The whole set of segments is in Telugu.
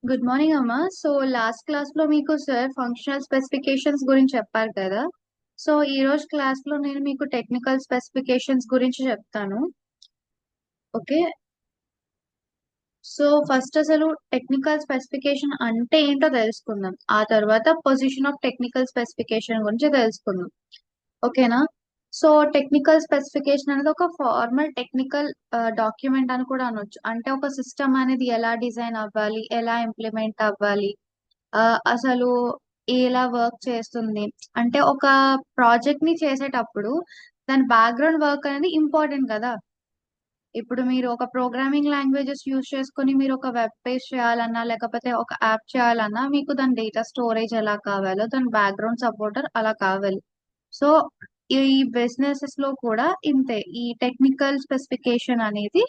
గుడ్ మార్నింగ్ అమ్మా. సో లాస్ట్ క్లాస్ లో మీకు సార్ ఫంక్షనల్ స్పెసిఫికేషన్స్ గురించి చెప్పారు కదా. సో ఈ రోజు క్లాస్ లో నేను మీకు టెక్నికల్ స్పెసిఫికేషన్స్ గురించి చెప్తాను. ఓకే. సో ఫస్ట్ అసలు టెక్నికల్ స్పెసిఫికేషన్ అంటే ఏంటో తెలుసుకుందాం. ఆ తర్వాత పొజిషన్ ఆఫ్ టెక్నికల్ స్పెసిఫికేషన్ గురించి తెలుసుకుందాం. ఓకేనా. సో టెక్నికల్ స్పెసిఫికేషన్ అనేది ఒక ఫార్మల్ టెక్నికల్ డాక్యుమెంట్ అని కూడా అనొచ్చు. అంటే ఒక సిస్టమ్ అనేది ఎలా డిజైన్ అవ్వాలి, ఎలా ఇంప్లిమెంట్ అవ్వాలి, అసలు ఎలా వర్క్ చేస్తుంది, అంటే ఒక ప్రాజెక్ట్ ని చేసేటప్పుడు దాని బ్యాక్గ్రౌండ్ వర్క్ అనేది ఇంపార్టెంట్ కదా. ఇప్పుడు మీరు ఒక ప్రోగ్రామింగ్ లాంగ్వేజెస్ యూజ్ చేసుకొని మీరు ఒక వెబ్ పేజ్ చేయాలన్నా లేకపోతే ఒక యాప్ చేయాలన్నా మీకు దాని డేటా స్టోరేజ్ ఎలా కావాలో దాని బ్యాక్గ్రౌండ్ సపోర్టర్ అలా కావాలి. సో ఈ బిజినెసెస్ లో కూడా ఇంతే, ఈ టెక్నికల్ స్పెసిఫికేషన్ అనేది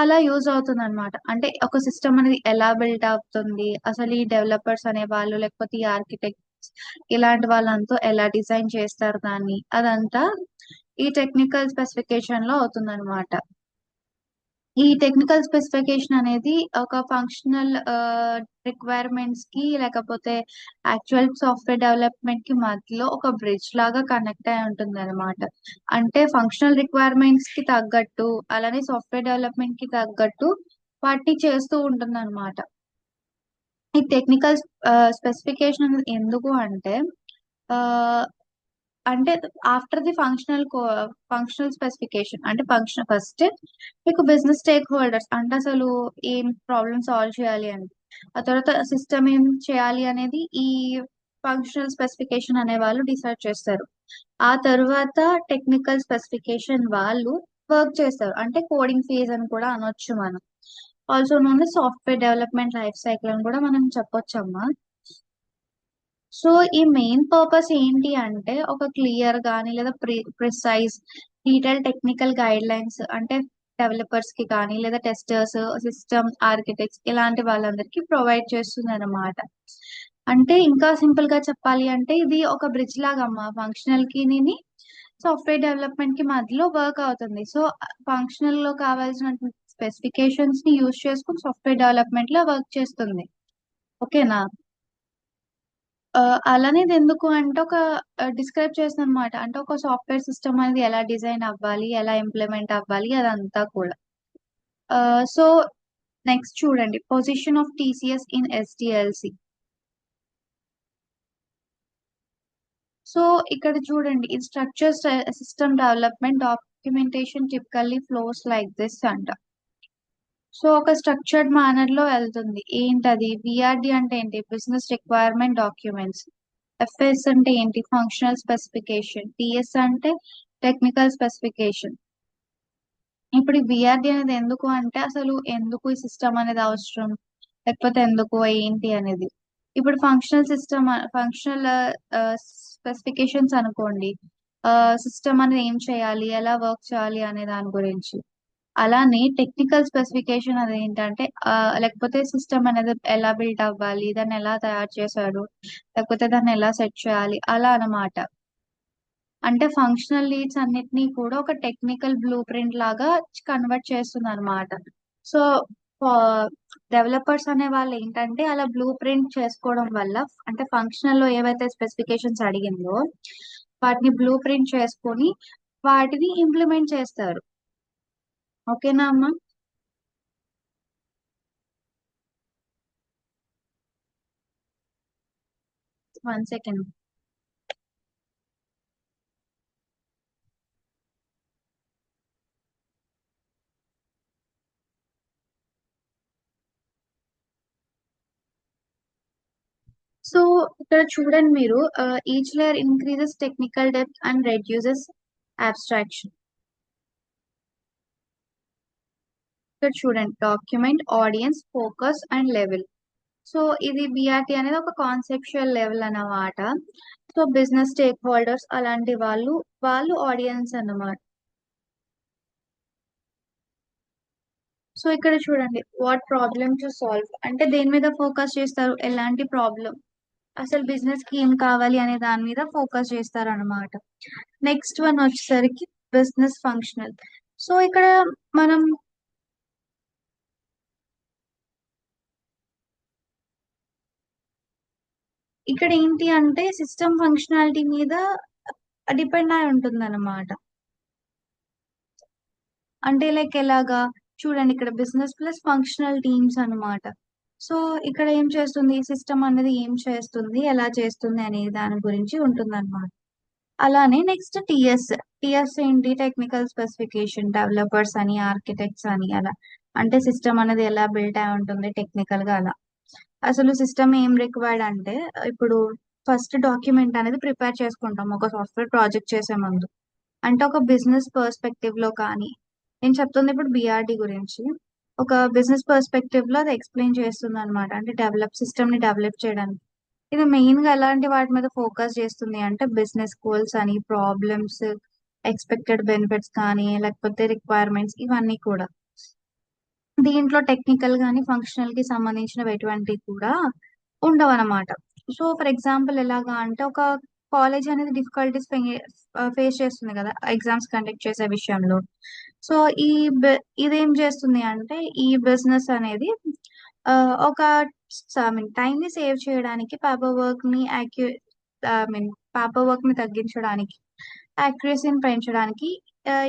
అలా యూజ్ అవుతుంది అనమాట. అంటే ఒక సిస్టమ్ అనేది ఎలా బిల్డ్ అవుతుంది, అసలు ఈ డెవలపర్స్ అనే వాళ్ళు లేకపోతే ఈ ఆర్కిటెక్ట్స్ ఇలాంటి వాళ్ళంతా ఎలా డిజైన్ చేస్తారు దాన్ని, అదంతా ఈ టెక్నికల్ స్పెసిఫికేషన్ లో అవుతుంది అనమాట. ఈ టెక్నికల్ స్పెసిఫికేషన్ అనేది ఒక ఫంక్షనల్ రిక్వైర్మెంట్స్ కి లేకపోతే యాక్చువల్ సాఫ్ట్వేర్ డెవలప్మెంట్ కి మధ్యలో ఒక బ్రిడ్జ్ లాగా కనెక్ట్ అయి ఉంటుంది అనమాట. అంటే ఫంక్షనల్ రిక్వైర్మెంట్స్ కి తగ్గట్టు అలానే సాఫ్ట్వేర్ డెవలప్మెంట్ కి తగ్గట్టు వాటిని చేస్తూ ఉంటుంది అనమాట. ఈ టెక్నికల్ స్పెసిఫికేషన్ అనేది ఎందుకు అంటే ఆ, అంటే ఆఫ్టర్ ది ఫంక్షనల్ స్పెసిఫికేషన్ అంటే ఫంక్షన్ ఫస్ట్ మీకు బిజినెస్ స్టేక్ హోల్డర్స్ అంటే అసలు ఏం ప్రాబ్లమ్ సాల్వ్ చేయాలి అని, ఆ తర్వాత సిస్టమ్ ఏం చేయాలి అనేది ఈ ఫంక్షనల్ స్పెసిఫికేషన్ అనే వాళ్ళు డిసైడ్ చేస్తారు. ఆ తర్వాత టెక్నికల్ స్పెసిఫికేషన్ వాళ్ళు వర్క్ చేస్తారు, అంటే కోడింగ్ ఫేజ్ అని కూడా అనొచ్చు మనం. Also known software development life cycle అని కూడా మనం చెప్పొచ్చమ్మా. సో ఈ మెయిన్ పర్పస్ ఏంటి అంటే ఒక క్లియర్ గానీ లేదా precise detail technical guide lines, అంటే డెవలపర్స్ కి కానీ లేదా టెస్టర్స్, సిస్టమ్ ఆర్కిటెక్ట్స్ ఇలాంటి వాళ్ళందరికీ ప్రొవైడ్ చేస్తుంది అనమాట. అంటే ఇంకా సింపుల్ గా చెప్పాలి అంటే ఇది ఒక బ్రిడ్జ్ లాగా అమ్మా, ఫంక్షనల్ కి సాఫ్ట్వేర్ డెవలప్మెంట్ కి మధ్యలో వర్క్ అవుతుంది. సో ఫంక్షనల్ లో కావాల్సిన స్పెసిఫికేషన్స్ ని యూజ్ చేసుకుని సాఫ్ట్వేర్ డెవలప్మెంట్ లో వర్క్ చేస్తుంది. ఓకేనా. అలానే ఇది ఎందుకు అంటే ఒక డిస్క్రైబ్ చేస్తుంది అనమాట. అంటే ఒక సాఫ్ట్వేర్ సిస్టమ్ అనేది ఎలా డిజైన్ అవ్వాలి, ఎలా ఇంప్లిమెంట్ అవ్వాలి, అదంతా కూడా. సో నెక్స్ట్ చూడండి, position of TCS in SDLC. So ఇక్కడ చూడండి, ఇది structure system development documentation typically flows like this అంట. సో ఒక స్ట్రక్చర్డ్ మేనర్ లో వెళ్తుంది. ఏంటది? విఆర్డి అంటే ఏంటి? Business requirement documents. ఎఫ్ఎస్ అంటే ఏంటి? Functional specification. టిఎస్ అంటే టెక్నికల్ స్పెసిఫికేషన్. ఇప్పుడు ఈ బిఆర్డి అనేది ఎందుకు అంటే అసలు ఎందుకు ఈ సిస్టమ్ అనేది అవసరం, లేకపోతే ఎందుకు ఏంటి అనేది. ఇప్పుడు ఫంక్షనల్ స్పెసిఫికేషన్స్ అనుకోండి, సిస్టమ్ అనేది ఏం చేయాలి, ఎలా వర్క్ చేయాలి అనే దాని గురించి. అలానే టెక్నికల్ స్పెసిఫికేషన్ అది ఏంటంటే లేకపోతే సిస్టమ్ అనేది ఎలా బిల్డ్ అవ్వాలి, దాన్ని ఎలా తయారు చేశాడు, లేకపోతే దాన్ని ఎలా సెట్ చేయాలి, అలా అన్నమాట. అంటే ఫంక్షనల్ లీడ్స్ అన్నిటినీ కూడా ఒక టెక్నికల్ బ్లూ ప్రింట్ లాగా కన్వర్ట్ చేస్తుంది అనమాట. సో డెవలపర్స్ అనే వాళ్ళు ఏంటంటే అలా బ్లూ ప్రింట్ చేసుకోవడం వల్ల, అంటే ఫంక్షనల్ లో ఏవైతే స్పెసిఫికేషన్స్ అడిగిందో వాటిని బ్లూ ప్రింట్ చేసుకొని వాటిని ఇంప్లిమెంట్ చేస్తారు. ఓకేనా అమ్మా. 1 second. సో ఇక్కడ చూడండి మీరు, each layer increases technical depth and reduces abstraction. ఇక్కడ చూడండి, document, audience, focus and level. So ఇది బిఆర్టీ అనేది ఒక కాన్సెప్చువల్ లెవెల్ అన్నమాట. సో బిజినెస్ స్టేక్ హోల్డర్స్ అలాంటి వాళ్ళు ఆడియన్స్ అన్నమాట. సో ఇక్కడ చూడండి, వాట్ ప్రాబ్లమ్ టు సాల్వ్ అంటే దేని మీద ఫోకస్ చేస్తారు, ఎలాంటి ప్రాబ్లం, అసలు బిజినెస్ కి ఏం కావాలి అనే దాని మీద ఫోకస్ చేస్తారు అనమాట. నెక్స్ట్ వన్ వచ్చేసరికి బిజినెస్ ఫంక్షనల్. సో ఇక్కడ మనం ఇక్కడ ఏంటి అంటే సిస్టమ్ ఫంక్షనాలిటీ మీద డిపెండ్ అయి ఉంటుంది అనమాట. అంటే లైక్ ఎలాగా చూడండి, ఇక్కడ బిజినెస్ ప్లస్ ఫంక్షనల్ టీమ్స్ అన్నమాట. సో ఇక్కడ ఏం చేస్తుంది, సిస్టమ్ అనేది ఏం చేస్తుంది, ఎలా చేస్తుంది అనే దాని గురించి ఉంటుంది అనమాట. అలానే నెక్స్ట్ టిఎస్. టిఎస్ ఏంటి, టెక్నికల్ స్పెసిఫికేషన్, డెవలపర్స్ అని, ఆర్కిటెక్ట్స్ అని అలా. అంటే సిస్టమ్ అనేది ఎలా బిల్డ్ అయి ఉంటుంది టెక్నికల్ గా అలా. అసలు సిస్టమ్ ఏం రిక్వైర్డ్ అంటే, ఇప్పుడు ఫస్ట్ డాక్యుమెంట్ అనేది ప్రిపేర్ చేసుకుంటాం ఒక సాఫ్ట్వేర్ ప్రాజెక్ట్ చేసే ముందు. అంటే ఒక బిజినెస్ పర్స్పెక్టివ్ లో కానీ, నేను చెప్తుంది ఇప్పుడు బిఆర్డి గురించి. ఒక బిజినెస్ పర్స్పెక్టివ్ లో అది ఎక్స్ప్లెయిన్ చేస్తుంది అనమాట. అంటే సిస్టమ్ ని డెవలప్ చేయడానికి ఇది మెయిన్ గా ఎలాంటి వాటి మీద ఫోకస్ చేస్తుంది అంటే, బిజినెస్ గోల్స్ అని, ప్రాబ్లమ్స్, ఎక్స్పెక్టెడ్ బెనిఫిట్స్ కానీ, లేకపోతే రిక్వైర్మెంట్స్, ఇవన్నీ కూడా. దీంట్లో టెక్నికల్ గానీ ఫంక్షనల్ కి సంబంధించినవి ఎటువంటి కూడా ఉండవన్నమాట. సో ఫర్ ఎగ్జాంపుల్ ఎలాగా అంటే, ఒక కాలేజ్ అనేది డిఫికల్టీస్ ఫేస్ చేస్తుంది కదా ఎగ్జామ్స్ కండక్ట్ చేసే విషయంలో. సో ఈ ఇదేం చేస్తుంది అంటే, ఈ బిజినెస్ అనేది ఆ, ఒక ఐ మీన్ టైం ని సేవ్ చేయడానికి, పేపర్ వర్క్ ని ఐ మీన్ పేపర్ వర్క్ ని తగ్గించడానికి, యాక్యురసీని పెంచడానికి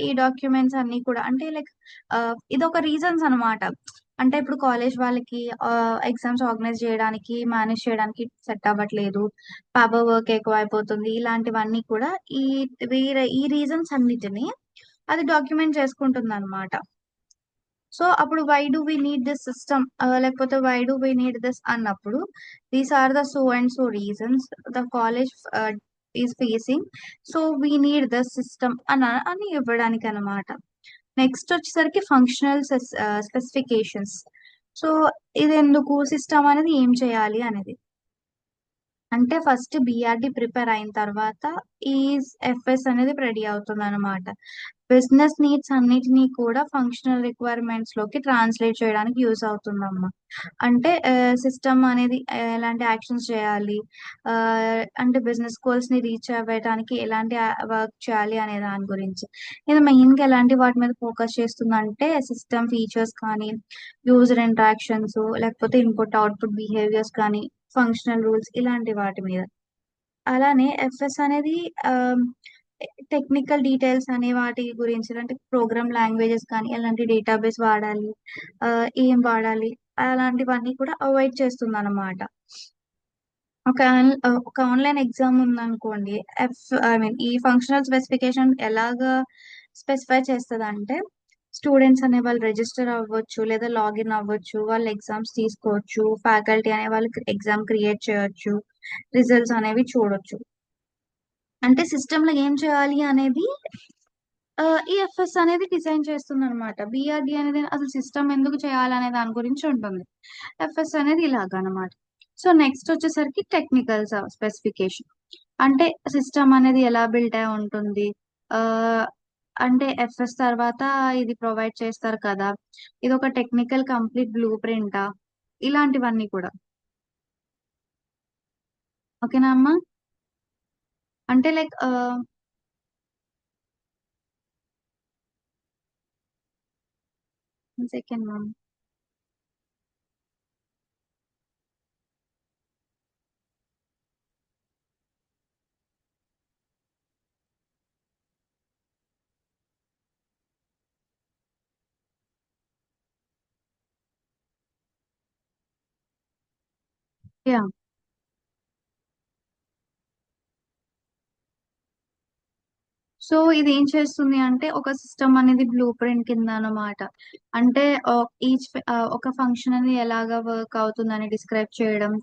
ఈ డాక్యుమెంట్స్ అన్ని కూడా అంటే లైక్ ఇది ఒక రీజన్స్ అన్నమాట. అంటే ఇప్పుడు కాలేజ్ వాళ్ళకి ఎగ్జామ్స్ ఆర్గనైజ్ చేయడానికి, మేనేజ్ చేయడానికి సెట్ అవ్వట్లేదు, పేపర్ వర్క్ ఎక్కువ అయిపోతుంది, ఇలాంటివన్నీ కూడా ఈ ఈ రీజన్స్ అన్నిటిని అది డాక్యుమెంట్ చేసుకుంటుంది అనమాట. సో అప్పుడు why do we need this system, లేకపోతే why do we need this అన్నప్పుడు, these are the so and so reasons the college is facing, so we need the system అని ఇవ్వడానికి అనమాట. నెక్స్ట్ వచ్చేసరికి ఫంక్షనల్ స్పెసిఫికేషన్స్. సో ఇది ఎందుకు, సిస్టమ్ అనేది ఏం చేయాలి అనేది. అంటే ఫస్ట్ బిఆర్డి ప్రిపేర్ అయిన తర్వాత ఈ ఎఫ్ఎస్ అనేది రెడీ అవుతుంది అనమాట. బిజినెస్ నీడ్స్ అన్నిటినీ కూడా ఫంక్షనల్ రిక్వైర్మెంట్స్ లోకి ట్రాన్స్లేట్ చేయడానికి యూస్ అవుతుందమ్మా. అంటే సిస్టమ్ అనేది ఎలాంటి యాక్షన్స్ చేయాలి, ఆ, అంటే బిజినెస్ గోల్స్ ని రీచ్ అవ్వడానికి ఎలాంటి వర్క్ చేయాలి అనే దాని గురించి. ఇది మెయిన్ గా ఎలాంటి వాటి మీద ఫోకస్ చేస్తుందంటే, సిస్టమ్ ఫీచర్స్ కానీ, యూజర్ ఇంటరాక్షన్స్, లేకపోతే ఇన్పుట్ అవుట్పుట్ బిహేవియర్స్ కానీ, ఫంక్షనల్ రూల్స్, ఇలాంటి వాటి మీద. అలానే ఎఫ్ఎస్ అనేది టెక్నికల్ డీటెయిల్స్ అనే వాటి గురించి, అంటే ప్రోగ్రామ్ లాంగ్వేజెస్ కానీ, ఎలాంటి డేటాబేస్ వాడాలి, ఆ, ఏం వాడాలి, అలాంటివన్నీ కూడా అవాయిడ్ చేస్తుంది అనమాట. ఒక ఆన్లైన్ ఎగ్జామ్ ఉందనుకోండి, ఐ మీన్ ఈ ఫంక్షనల్ స్పెసిఫికేషన్ ఎలాగా స్పెసిఫై చేస్తుంది అంటే, స్టూడెంట్స్ అనే వాళ్ళు రిజిస్టర్ అవ్వచ్చు లేదా లాగిన్ అవ్వచ్చు, వాళ్ళు ఎగ్జామ్స్ తీసుకోవచ్చు, ఫ్యాకల్టీ అనే వాళ్ళు ఎగ్జామ్ క్రియేట్ చేయొచ్చు, రిజల్ట్స్ అనేవి చూడొచ్చు. అంటే సిస్టమ్ లో ఏం చేయాలి అనేది ఈ ఎఫ్ఎస్ అనేది డిజైన్ చేస్తుంది అనమాట. బిఆర్డి అనేది అసలు సిస్టమ్ ఎందుకు చేయాలనే దాని గురించి ఉంటుంది. ఎఫ్ఎస్ అనేది ఇలాగ అనమాట. సో నెక్స్ట్ వచ్చేసరికి టెక్నికల్ స్పెసిఫికేషన్. అంటే సిస్టమ్ అనేది ఎలా బిల్డ్ అయి ఉంటుంది, ఆ అంటే ఎఫ్ఎస్ తర్వాత ఇది ప్రొవైడ్ చేస్తారు కదా, ఇది ఒక టెక్నికల్ కంప్లీట్ బ్లూ ప్రింటా, ఇలాంటివన్నీ కూడా. ఓకేనా అమ్మా. అంటే like second ma'am. Yeah. So ఇది ఏం చేస్తుంది అంటే, ఒక సిస్టమ్ అనేది బ్లూ ప్రింట్ కింద అన్నమాట. అంటే ఈచ్ ఒక ఫంక్షన్ అనేది ఎలాగా వర్క్ అవుతుందని డిస్క్రైబ్ చేయడం,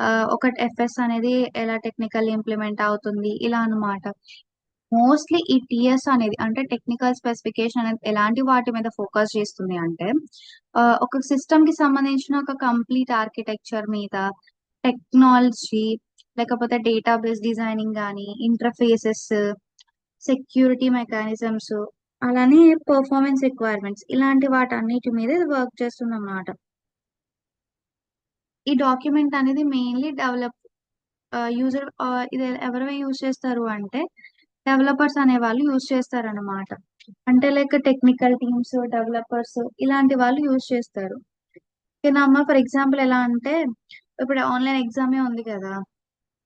ఆ, ఒక ఎఫ్ఎస్ అనేది ఎలా టెక్నికల్ ఇంప్లిమెంట్ అవుతుంది, ఇలా అన్నమాట. మోస్ట్లీ ఈ టిఎస్ అనేది అంటే టెక్నికల్ స్పెసిఫికేషన్ అనేది ఎలాంటి వాటి మీద ఫోకస్ చేస్తుంది అంటే, ఒక సిస్టమ్ కి సంబంధించిన ఒక కంప్లీట్ ఆర్కిటెక్చర్ మీద, టెక్నాలజీ, లేకపోతే డేటాబేస్ డిజైనింగ్ కానీ, ఇంటర్ఫేసెస్, సెక్యూరిటీ మెకానిజమ్స్, అలానే పర్ఫార్మెన్స్ రిక్వైర్మెంట్స్, ఇలాంటి వాటన్నిటి మీద ఇది వర్క్ చేస్తుందన్నమాట. ఈ డాక్యుమెంట్ అనేది మెయిన్లీ యూజర్, ఇది ఎవరు యూజ్ చేస్తారు అంటే, డెవలపర్స్ అనే వాళ్ళు యూజ్ చేస్తారన్నమాట. అంటే లైక్ టెక్నికల్ టీమ్స్, డెవలపర్స్, ఇలాంటి వాళ్ళు యూజ్ చేస్తారు. ఓకేనా అమ్మ. ఫర్ ఎగ్జాంపుల్ ఎలా అంటే, ఇప్పుడు ఆన్లైన్ ఎగ్జామే ఉంది కదా,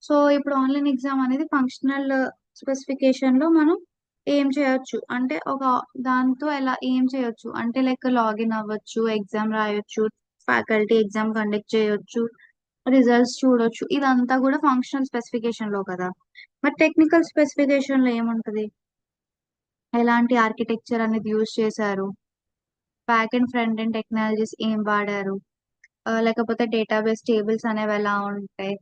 సో ఇప్పుడు ఆన్లైన్ ఎగ్జామ్ అనేది ఫంక్షనల్ స్పెసిఫికేషన్ లో మనం ఏం చేయొచ్చు అంటే ఒక దాంతో ఎలా ఏం చేయొచ్చు అంటే లైక్ లాగిన్ అవ్వచ్చు, ఎగ్జామ్ రాయొచ్చు, ఫ్యాకల్టీ ఎగ్జామ్ కండక్ట్ చేయొచ్చు, రిజల్ట్స్ చూడొచ్చు. ఇదంతా కూడా ఫంక్షనల్ స్పెసిఫికేషన్ లో కదా. మరి టెక్నికల్ స్పెసిఫికేషన్ లో ఏముంటది, ఎలాంటి ఆర్కిటెక్చర్ అనేది యూజ్ చేశారు, back and front and technologies ఏం వాడారు, లేకపోతే డేటాబేస్ టేబుల్స్ అనేవి ఎలా ఉంటాయి,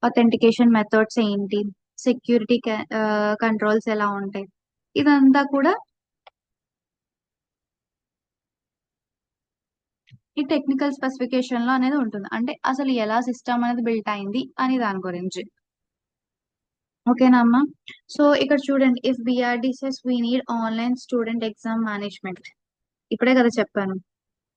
అథెంటికేషన్ మెథడ్స్ ఏంటి, సెక్యూరిటీ కంట్రోల్స్ ఎలా ఉంటాయి, ఇదంతా కూడా ఈ టెక్నికల్ స్పెసిఫికేషన్ లో అనేది ఉంటుంది. అంటే అసలు ఎలా సిస్టమ్ అనేది బిల్ట్ అయింది అని దాని గురించి. ఓకేనా అమ్మా. సో ఇక్కడ చూడండి, if BRD says we need online student exam management, ఇప్పుడే కదా చెప్పాను.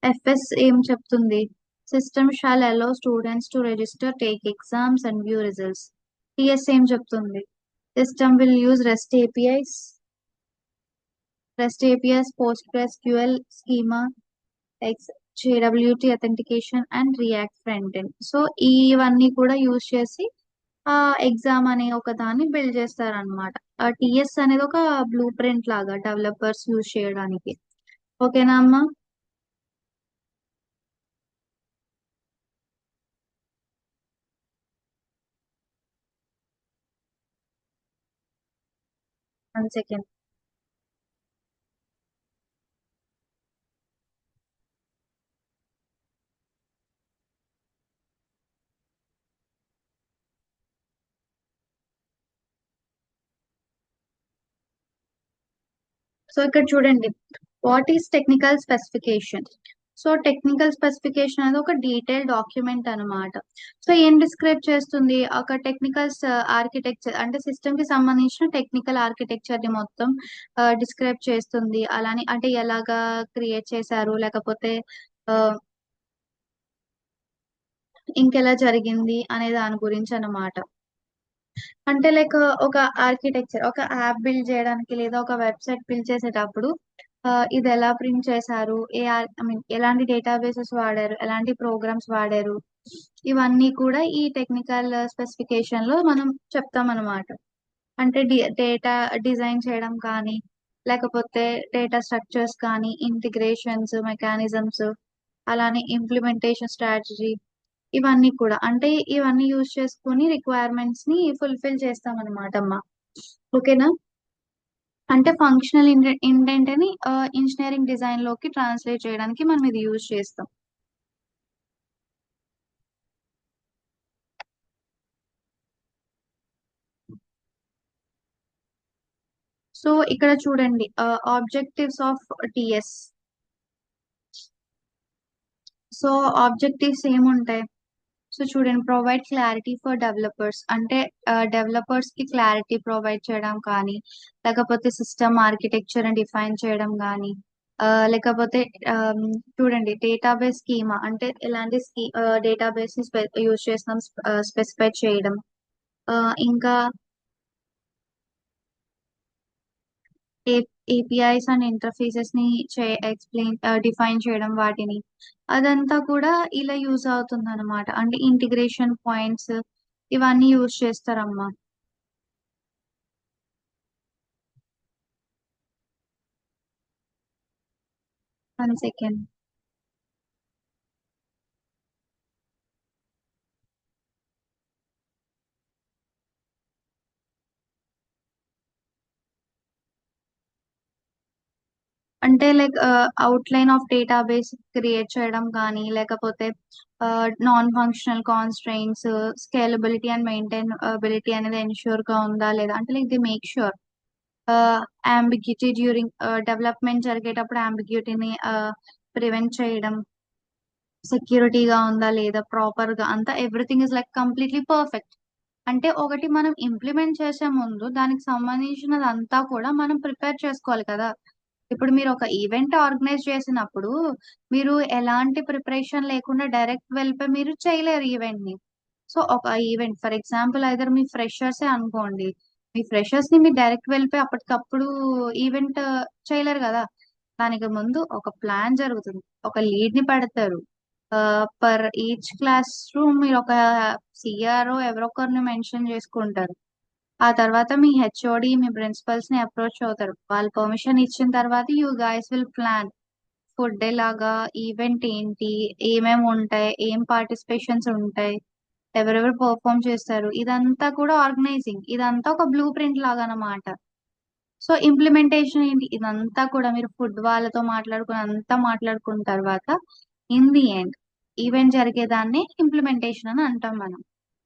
ఎఫ్ఎస్ ఏం చెప్తుంది, system shall allow students to register, take exams and view results. TS ఏం చెప్తుంది, system will use REST APIs, PostgreSQL schema, ex JWT authentication and React front end. So ఇవన్నీ కూడా యూజ్ చేసి ఆ ఎగ్జామ్ అనే ఒక దాన్ని బిల్డ్ చేస్తారనమాట. ఆ టిఎస్ అనేది ఒక బ్లూ ప్రింట్ లాగా డెవలపర్స్ యూజ్ చేయడానికి. ఓకేనా అమ్మా. One second. సో ఇక్కడ చూడండి, what is technical specification. So technical specification అనేది ఒక డీటెయిల్ డాక్యుమెంట్ అన్నమాట. సో ఏం డిస్క్రైబ్ చేస్తుంది, ఒక టెక్నికల్ ఆర్కిటెక్చర్ అంటే సిస్టమ్ కి సంబంధించిన టెక్నికల్ ఆర్కిటెక్చర్ ని మొత్తం డిస్క్రైబ్ చేస్తుంది. అలానే అంటే ఎలాగా క్రియేట్ చేశారు, లేకపోతే ఆ, ఇంకెలా జరిగింది అనే దాని గురించి అన్నమాట. అంటే లైక్ ఒక ఆర్కిటెక్చర్, ఒక యాప్ బిల్డ్ చేయడానికి లేదా ఒక వెబ్సైట్ బిల్డ్ చేసేటప్పుడు ఇది ఎలా ప్రింట్ చేశారు, ఐ మీన్ ఎలాంటి డేటాబేసెస్ వాడారు, ఎలాంటి ప్రోగ్రామ్స్ వాడారు, ఇవన్నీ కూడా ఈ టెక్నికల్ స్పెసిఫికేషన్ లో మనం చెప్తాం అన్నమాట. అంటే డేటా డిజైన్ చేయడం కానీ, లేకపోతే డేటా స్ట్రక్చర్స్ కానీ, ఇంటిగ్రేషన్స్ మెకానిజమ్స్, అలానే ఇంప్లిమెంటేషన్ స్ట్రాటజీ, ఇవన్నీ కూడా అంటే ఇవన్నీ యూజ్ చేసుకుని రిక్వైర్మెంట్స్ ని ఫుల్ఫిల్ చేస్తాం అనమాట అమ్మా. ఓకేనా. అంటే ఫంక్షనల్ ఇంటెంట్ అని ఇంజనీరింగ్ డిజైన్ లోకి ట్రాన్స్లేట్ చేయడానికి మనం ఇది యూజ్ చేస్తాం. సో ఇక్కడ చూడండి, objectives of TS. So objectives ఏముంటాయి, సో చూడండి, ప్రొవైడ్ క్లారిటీ ఫర్ డెవలపర్స్ అంటే డెవలపర్స్ కి క్లారిటీ ప్రొవైడ్ చేయడం కానీ, లేకపోతే సిస్టమ్ ఆర్కిటెక్చర్ డిఫైన్ చేయడం కానీ, లేకపోతే చూడండి డేటాబేస్ స్కీమా అంటే ఎలాంటి డేటాబేస్ ని యూజ్ చేస్తున్నాం స్పెసిఫై చేయడం, ఇంకా ఏపీఐస్ అండ్ ఇంటర్ఫేసెస్ ని డిఫైన్ చేయడం వాటిని, అదంతా కూడా ఇలా యూజ్ అవుతుంది అనమాట. అంటే ఇంటిగ్రేషన్ పాయింట్స్ ఇవన్నీ యూజ్ చేస్తారమ్మా. One second. అంటే like outline of database create చేయడం కానీ, లేకపోతే non functional constraints, scalability and maintainability అనేది ఎన్ష్యూర్ గా ఉందా లేదా, అంటే like the make sure ambiguity during development జరిగేటప్పుడు అంబిగ్యూటీని ప్రివెంట్ చేయడం, సెక్యూరిటీగా ఉందా లేదా, ప్రాపర్ గా అంతా everything is like completely perfect. అంటే ఒకటి మనం ఇంప్లిమెంట్ చేసే ముందు దానికి సంబంధించినది అంతా కూడా మనం ప్రిపేర్ చేసుకోవాలి కదా. ఇప్పుడు మీరు ఒక ఈవెంట్ ఆర్గనైజ్ చేసినప్పుడు మీరు ఎలాంటి ప్రిపరేషన్ లేకుండా డైరెక్ట్ వెళ్ళిపోయి మీరు చేయలేరు ఈవెంట్ ని. సో ఒక event for example either me freshers అనుకోండి, మీ ఫ్రెషర్స్ ని మీరు డైరెక్ట్ వెళ్ళిపోయి అప్పటికప్పుడు ఈవెంట్ చేయలేరు కదా. దానికి ముందు ఒక ప్లాన్ జరుగుతుంది, ఒక లీడ్ ని పెడతారు, పర్ ఈచ్ క్లాస్ రూమ్ మీరు ఒక సిఆర్ఓ ఎవరొకరిని మెన్షన్ చేసుకుంటారు. ఆ తర్వాత మీ హెచ్ఓడి మీ ప్రిన్సిపల్స్ ని అప్రోచ్ అవుతారు. వాళ్ళు పర్మిషన్ ఇచ్చిన తర్వాత you guys will plan food ఎలాగా, ఈవెంట్ ఏంటి, ఏమేమి ఉంటాయి, ఏం పార్టిసిపేషన్స్ ఉంటాయి, ఎవరెవరు పర్ఫామ్ చేస్తారు, ఇదంతా కూడా ఆర్గనైజింగ్. ఇదంతా ఒక బ్లూ ప్రింట్ లాగా అన్నమాట. సో ఇంప్లిమెంటేషన్ ఏంటి, ఇదంతా కూడా మీరు ఫుడ్ వాళ్ళతో మాట్లాడుకుని అంతా మాట్లాడుకున్న తర్వాత ఇన్ ది ఎండ్ ఈవెంట్ జరిగేదాన్ని ఇంప్లిమెంటేషన్ అని అంటాం మనం.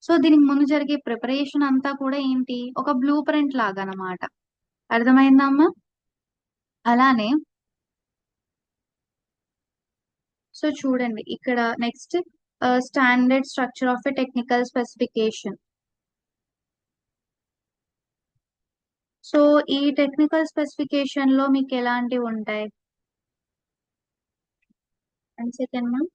సో దీనికి ముందు జరిగే ప్రిపరేషన్ అంతా కూడా ఏంటి, ఒక బ్లూ ప్రింట్ లాగా అన్నమాట. అర్థమైందమ్మా? అలానే సో చూడండి ఇక్కడ next standard structure of a technical specification. So ఈ టెక్నికల్ స్పెసిఫికేషన్ లో మీకు ఎలాంటివి ఉంటాయి? One second ma'am.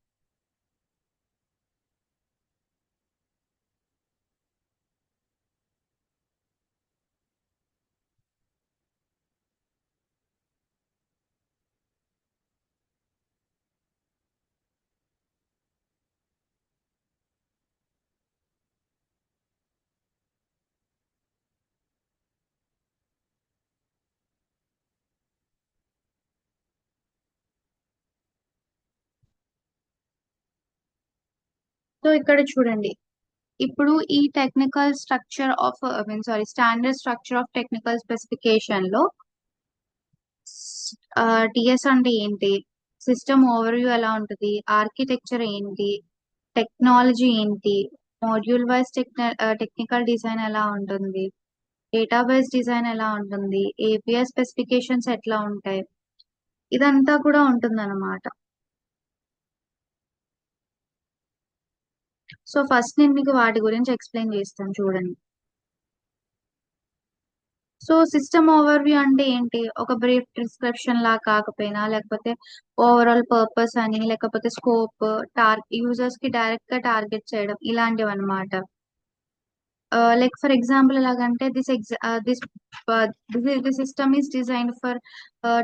సో ఇక్కడ చూడండి, ఇప్పుడు ఈ technical structure of mean sorry standard structure of technical specification లో టిఎస్ అంటే ఏంటి, సిస్టమ్ ఓవర్వ్యూ ఎలా ఉంటుంది, ఆర్కిటెక్చర్ ఏంటి, టెక్నాలజీ ఏంటి, మాడ్యూల్ వైజ్ టెక్నికల్ డిజైన్ ఎలా ఉంటుంది, డేటాబేస్ డిజైన్ ఎలా ఉంటుంది, ఏపీఐ స్పెసిఫికేషన్స్ ఎట్లా ఉంటాయి, ఇదంతా కూడా ఉంటుంది అనమాట. సో ఫస్ట్ నేను మీకు వాటి గురించి ఎక్స్ప్లెయిన్ చేస్తాను చూడండి. సో సిస్టమ్ ఓవర్వ్యూ అంటే ఏంటి, ఒక బ్రీఫ్ డిస్క్రిప్షన్ లా కాకపోయినా, లేకపోతే ఓవరాల్ పర్పస్ అని, లేకపోతే స్కోప్, యూజర్స్ కి డైరెక్ట్ గా టార్గెట్ చేయడం, ఇలాంటివి అనమాట. లైక్ ఫర్ ఎగ్జాంపుల్ ఎలాగంటే the system is design for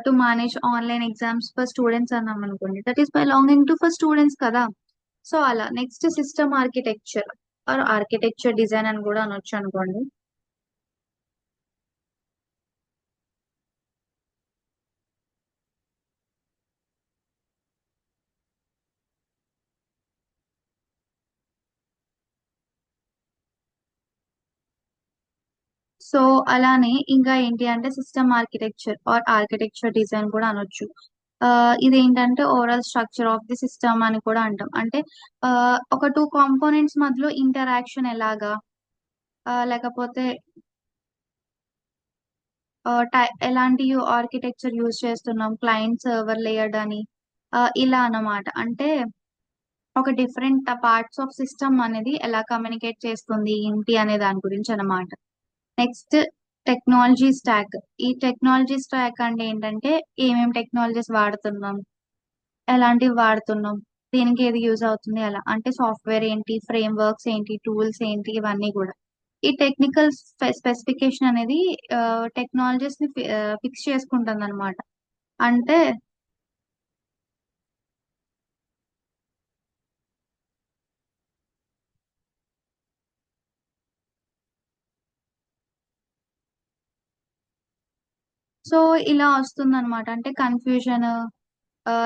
to manage online exams for students అన్నాం అనుకోండి, that is belonging to for students కదా. సో అలా next system architecture are architecture design అని కూడా అనొచ్చు అనుకోండి. సో అలానే ఇంకా ఏంటి అంటే system architecture are architecture design కూడా అనొచ్చు. ఇదేంటంటే overall structure of the system అని కూడా అంటాం. అంటే ఒక టూ కాంపోనెంట్స్ మధ్యలో ఇంటరాక్షన్ ఎలాగా, లేకపోతే ఎలాంటి ఆర్కిటెక్చర్ యూజ్ చేస్తున్నాం, క్లయింట్ సర్వర్ లేయర్ అని, ఇలా అన్నమాట. అంటే ఒక డిఫరెంట్ పార్ట్స్ ఆఫ్ సిస్టమ్ అనేది ఎలా కమ్యూనికేట్ చేస్తుంది ఏంటి అనే దాని గురించి అన్నమాట. Next technology stock. ఈ టెక్నాలజీ స్టాక్ అంటే ఏంటంటే ఏమేమి టెక్నాలజీస్ వాడుతున్నాం, ఎలాంటివి వాడుతున్నాం, దేనికి ఏది యూజ్ అవుతుంది, అలా అంటే సాఫ్ట్వేర్ ఏంటి, ఫ్రేమ్ వర్క్స్ ఏంటి, టూల్స్ ఏంటి, ఇవన్నీ కూడా. ఈ టెక్నికల్ స్పెసిఫికేషన్ అనేది టెక్నాలజీస్ ని ఫిక్స్ చేసుకుంటుంది అనమాట. అంటే సో ఇలా వస్తుంది అనమాట. అంటే కన్ఫ్యూజన్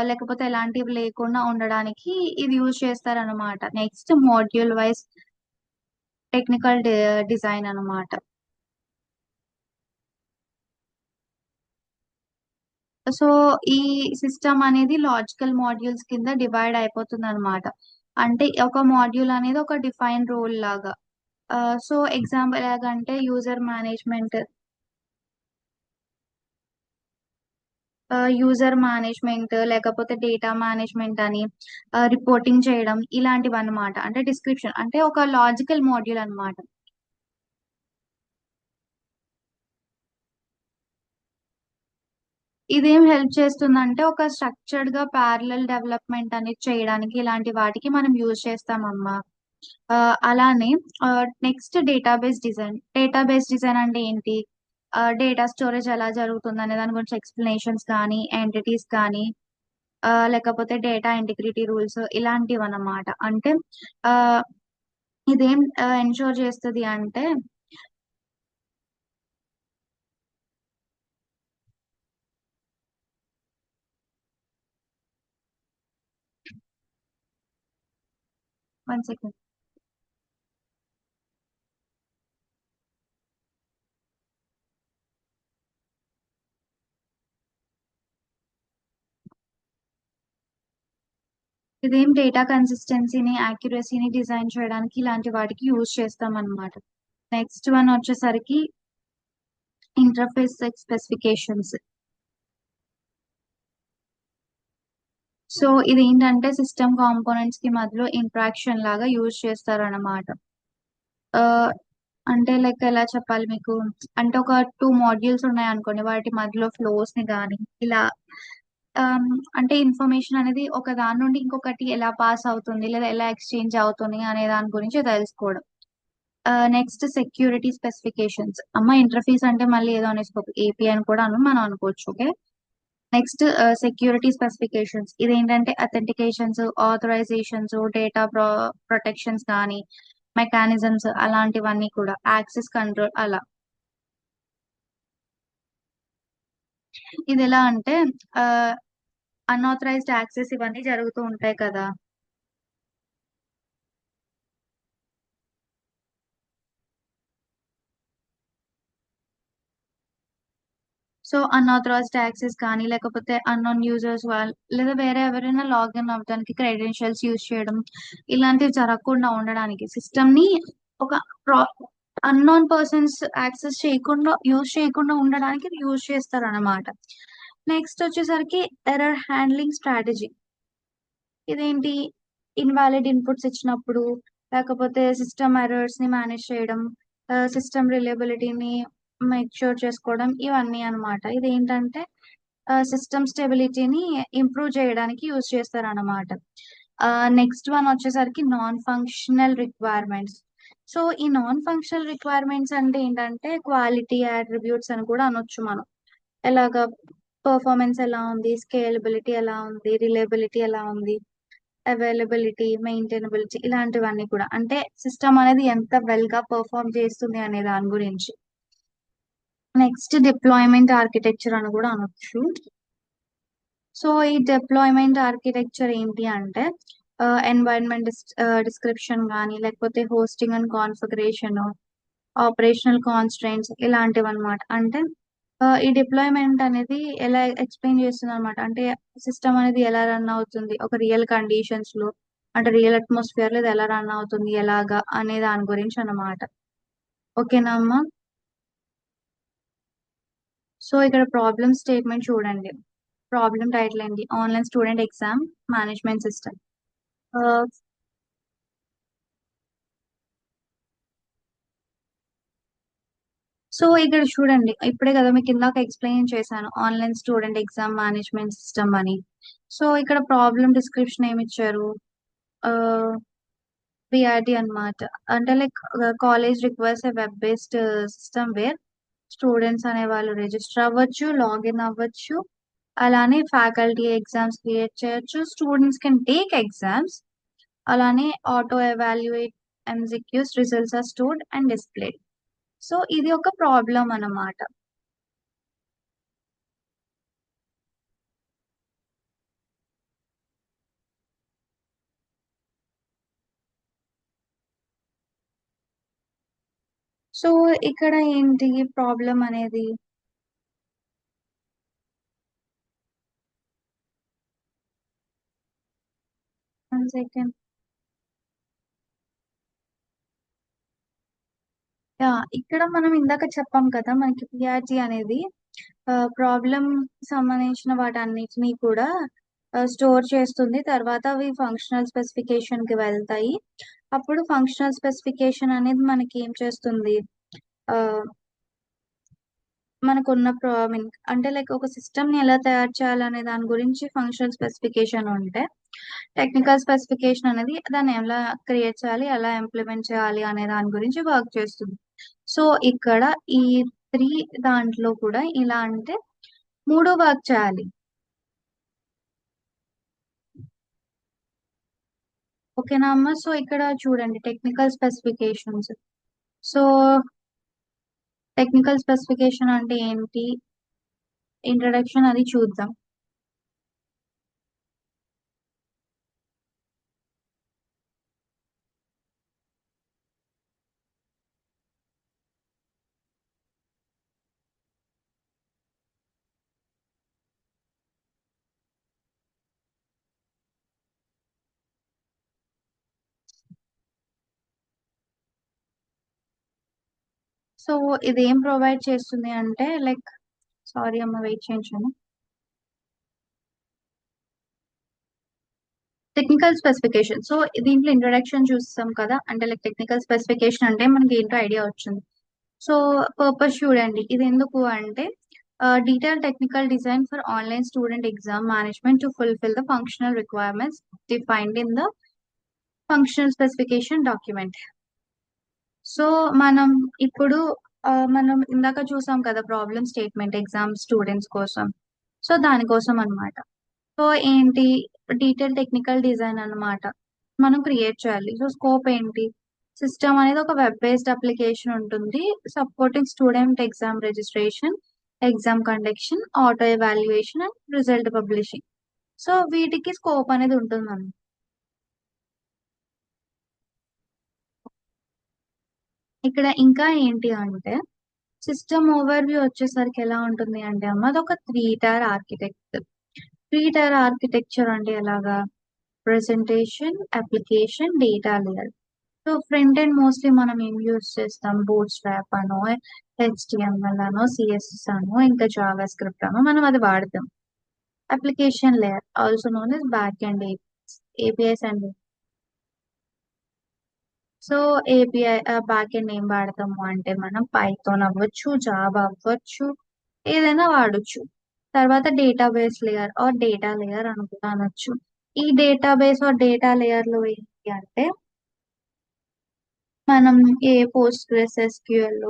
లేకపోతే ఎలాంటివి లేకుండా ఉండడానికి ఇది యూజ్ చేస్తారనమాట. Next module wise technical design అనమాట. సో ఈ సిస్టమ్ అనేది లాజికల్ మాడ్యూల్స్ కింద డివైడ్ అయిపోతుంది అనమాట. అంటే ఒక మాడ్యూల్ అనేది ఒక డిఫైన్ రోల్ లాగా. సో ఎగ్జాంపుల్ ఎలాగంటే యూజర్ మేనేజ్మెంట్ లేకపోతే డేటా మేనేజ్మెంట్ అని, రిపోర్టింగ్ చేయడం, ఇలాంటివి అన్నమాట. అంటే డిస్క్రిప్షన్ అంటే ఒక లాజికల్ మాడ్యూల్ అన్నమాట. ఇదేం హెల్ప్ చేస్తుందంటే ఒక స్ట్రక్చర్డ్ గా ప్యారలల్ డెవలప్మెంట్ అనేది చేయడానికి, ఇలాంటి వాటికి మనం యూజ్ చేస్తామమ్మా. అలానే నెక్స్ట్ డేటాబేస్ డిజైన్ అంటే ఏంటి, డేటా స్టోరేజ్ ఎలా జరుగుతుంది అనే దాని గురించి ఎక్స్ప్లెనేషన్స్ కానీ, ఎంటిటీస్ కానీ, లేకపోతే డేటా ఇంటిగ్రిటీ రూల్స్ ఇలాంటివి అన్నమాట. అంటే ఆ, ఇదేం ఎన్షూర్ చేస్తుంది అంటే, వన్ సెకండ్. ఇదేం డేటా కన్సిస్టెన్సీని యాక్యురసీని డిజైన్ చేయడానికి ఇలాంటి వాటికి యూజ్ చేస్తాం అన్నమాట. నెక్స్ట్ వన్ వచ్చేసరికి ఇంటర్ఫేస్ స్పెసిఫికేషన్స్. సో ఇది ఏంటంటే సిస్టమ్ కాంపోనెంట్స్ కి మధ్యలో ఇంట్రాక్షన్ లాగా యూజ్ చేస్తారు అన్నమాట. ఆ, అంటే లైక్ ఎలా చెప్పాలి మీకు, అంటే ఒక టూ మాడ్యూల్స్ ఉన్నాయి అనుకోండి, వాటి మధ్యలో ఫ్లోస్ ని కానీ ఇలా ఆమ్, అంటే ఇన్ఫర్మేషన్ అనేది ఒక దాని నుండి ఇంకొకటి ఎలా పాస్ అవుతుంది లేదా ఎలా ఎక్స్చేంజ్ అవుతుంది అనే దాని గురించి తెలుసుకోవడం. Next security specifications. అమ్మ ఇంటర్ఫేస్ అంటే మళ్ళీ ఏదో అనేసుకో, ఏపీ అని కూడా మనం అనుకోవచ్చు. ఓకే. Next security specifications. ఇదేంటంటే అథెంటికేషన్స్, ఆథరైజేషన్స్, డేటా ప్రొటెక్షన్స్ కానీ మెకానిజమ్స్ అలాంటివన్నీ కూడా, యాక్సెస్ కంట్రోల్ అలా. ఇది ఎలా అంటే అన్ఆథరైజ్డ్ యాక్సెస్ ఇవన్నీ జరుగుతూ ఉంటాయి కదా. సో అన్ఆథరైజ్డ్ యాక్సెస్ కానీ లేకపోతే అన్నోన్ యూజర్స్ వాళ్ళు లేదా వేరే ఎవరైనా లాగిన్ అవ్వడానికి క్రెడెన్షియల్స్ యూజ్ చేయడం, ఇలాంటివి జరగకుండా ఉండడానికి సిస్టమ్ ని ఒక అన్నోన్ పర్సన్స్ యాక్సెస్ చేయకుండా యూజ్ చేయకుండా ఉండడానికి యూజ్ చేస్తారు అన్నమాట. నెక్స్ట్ వచ్చేసరికి ఎర్రర్ హ్యాండ్లింగ్ స్ట్రాటజీ. ఇదేంటి, ఇన్వాలిడ్ ఇన్పుట్స్ ఇచ్చినప్పుడు లేకపోతే సిస్టమ్ ఎర్రర్స్ ని మేనేజ్ చేయడం, సిస్టమ్ రిలయబిలిటీని మేక్ షూర్ చేసుకోవడం, ఇవన్నీ అన్నమాట. ఇది ఏంటంటే సిస్టమ్ స్టెబిలిటీని ఇంప్రూవ్ చేయడానికి యూజ్ చేస్తారు అన్నమాట. నెక్స్ట్ వన్ వచ్చేసరికి నాన్ ఫంక్షనల్ రిక్వైర్మెంట్స్. సో ఈ నాన్ ఫంక్షనల్ రిక్వైర్మెంట్స్ అంటే ఏంటంటే క్వాలిటీ అట్రిబ్యూట్స్ అని కూడా అనొచ్చు మనం. ఎలాగా, పర్ఫార్మెన్స్ ఎలా ఉంది, స్కేలబిలిటీ ఎలా ఉంది, రిలయబిలిటీ ఎలా ఉంది, అవైలబిలిటీ, మెయింటైనబిలిటీ, ఇలాంటివన్నీ కూడా, అంటే సిస్టమ్ అనేది ఎంత వెల్ గా పర్ఫామ్ చేస్తుంది అనే దాని గురించి. నెక్స్ట్ డిప్లాయ్మెంట్ ఆర్కిటెక్చర్ అని కూడా అనొచ్చు. సో ఈ డిప్లాయ్మెంట్ ఆర్కిటెక్చర్ ఏంటి అంటే ఎన్వైరన్మెంట్ డిస్క్రిప్షన్ కానీ లేకపోతే హోస్టింగ్ అండ్ కాన్ఫిగరేషన్, ఆపరేషనల్ కాన్స్ట్రైంట్స్ ఇలాంటివి అనమాట. అంటే ఈ డిప్లాయ్మెంట్ అనేది ఎలా ఎక్స్ప్లెయిన్ చేస్తుంది అనమాట, అంటే సిస్టమ్ అనేది ఎలా రన్ అవుతుంది ఒక రియల్ కండిషన్స్ లో, అంటే రియల్ అట్మాస్ఫియర్ లో ఇది ఎలా రన్ అవుతుంది ఎలాగా అనే దాని గురించి అన్నమాట. ఓకేనా అమ్మా. సో ఇక్కడ ప్రాబ్లమ్ స్టేట్మెంట్ చూడండి. ప్రాబ్లమ్ టైటిల్ ఏంటి, online student exam management system. So ఇక్కడ చూడండి, ఇప్పుడే కదా మీకు ఇందాక ఎక్స్ప్లెయిన్ చేశాను online student exam management system అని. సో ఇక్కడ ప్రాబ్లమ్ డిస్క్రిప్షన్ ఏమి ఇచ్చారు, పిఆర్డి అన్నమాట. అంటే like college requires a web based system where students అనే వాళ్ళు రిజిస్టర్ అవ్వచ్చు, లాగిన్ అవ్వచ్చు, అలానే ఫ్యాకల్టీ ఎగ్జామ్స్ క్రియేట్ చేయొచ్చు, స్టూడెంట్స్ కెన్ టేక్ ఎగ్జామ్స్, అలానే auto evaluate MCQs, results are stored and displayed. So ఇది ఒక ప్రాబ్లం అన్నమాట. సో ఇక్కడ ఏంటి ప్రాబ్లం అనేది, వన్ సెకండ్. యా, ఇక్కడ మనం ఇందాక చెప్పాం కదా మనకి పిఆర్జీ అనేది ప్రాబ్లం సంబంధించిన వాటన్నిటిని కూడా స్టోర్ చేస్తుంది, తర్వాత అవి ఫంక్షనల్ స్పెసిఫికేషన్ కి వెళ్తాయి. అప్పుడు ఫంక్షనల్ స్పెసిఫికేషన్ అనేది మనకి ఏం చేస్తుంది, ఆ, మనకున్న అంటే లైక్ ఒక సిస్టమ్ ని ఎలా తయారు చేయాలనే దాని గురించి ఫంక్షనల్ స్పెసిఫికేషన్ ఉంటే, టెక్నికల్ స్పెసిఫికేషన్ అనేది దాన్ని ఎలా క్రియేట్ చేయాలి ఎలా ఇంప్లిమెంట్ చేయాలి అనే దాని గురించి వర్క్ చేస్తుంది. సో ఇక్కడ ఈ త్రీ దాంట్లో కూడా ఇలా అంటే మూడో వర్క్ చేయాలి. ఓకేనా అమ్మ? సో ఇక్కడ చూడండి technical specifications. So technical specification అంటే ఏంటి, ఇంట్రడక్షన్ అది చూద్దాం. సో ఇది ఏం ప్రొవైడ్ చేస్తుంది అంటే లైక్, సారీ అమ్మ వెయిట్ చేయించాను. Technical specification. సో దీంట్లో ఇంట్రొడక్షన్ చూస్తాం కదా, అంటే లైక్ టెక్నికల్ స్పెసిఫికేషన్ అంటే మనకి ఏంటో ఐడియా వచ్చింది. సో పర్పస్ చూడండి, ఇది ఎందుకు అంటే detail technical design for online student exam management to fulfil the functional requirements defined in the functional specification document. So మనం ఇప్పుడు మనం ఇందాక చూసాం కదా ప్రాబ్లమ్ స్టేట్మెంట్ ఎగ్జామ్ స్టూడెంట్స్ కోసం. సో దానికోసం అన్నమాట. సో ఏంటి, డీటెయిల్ టెక్నికల్ డిజైన్ అన్నమాట మనం క్రియేట్ చేయాలి. సో స్కోప్ ఏంటి, సిస్టమ్ అనేది ఒక వెబ్ బేస్డ్ అప్లికేషన్ ఉంటుంది supporting student exam registration, exam conduction, auto evaluation and result publishing. So వీటికి స్కోప్ అనేది ఉంటుంది మనం. ఇక్కడ ఇంకా ఏంటి అంటే సిస్టమ్ ఓవర్ వ్యూ వచ్చేసరికి ఎలా ఉంటుంది అంటే అమ్మ, అది ఒక 3 టైర్ ఆర్కిటెక్చర్. 3 టైర్ ఆర్కిటెక్చర్ అంటే ఎలాగా, presentation, application, data layer. So front end mostly మనం ఏం యూస్ చేస్తాం, బూట్ స్ట్రాప్ అనో, హెచ్టిఎంఎల్ అనో, సిఎస్ఎస్ అనో, ఇంకా జావా స్క్రిప్ట్ అనో మనం అది వాడతాం. Application layer also known is back end APIs అండి. సో ఏపీఐ బ్యాక్ ఎండ్ ఏం వాడతాము అంటే మనం పైథాన్ అవ్వచ్చు, జావా అవ్వచ్చు, ఏదైనా వాడచ్చు. తర్వాత database layer or data layer అనుకుంటా అనొచ్చు. ఈ డేటాబేస్ ఆర్ డేటా లేయర్ లో ఏంటి అంటే మనం ఏ పోస్ట్ ఎస్క్యూఎల్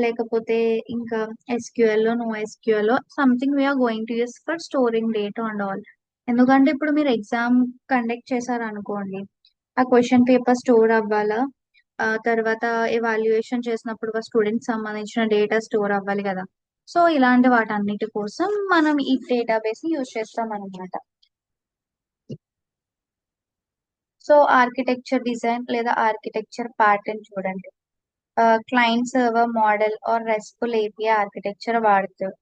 లేకపోతే ఇంకా SQL NoSQL something we're going to use for storing data and all. ఎందుకంటే ఇప్పుడు మీరు ఎగ్జామ్ కండక్ట్ చేశారనుకోండి, ఆ క్వశ్చన్ పేపర్ స్టోర్ అవ్వాలా, ఆ తర్వాత ఎవాల్యుయేషన్ చేసినప్పుడు స్టూడెంట్ సంబంధించిన డేటా స్టోర్ అవ్వాలి కదా. సో ఇలాంటి వాటన్నిటి కోసం మనం ఈ డేటాబేస్ ని యూజ్ చేస్తాం అనమాట. సో ఆర్కిటెక్చర్ డిజైన్ లేదా ఆర్కిటెక్చర్ ప్యాటర్న్ చూడండి, client server model or RESTful API architecture వాడుతారు.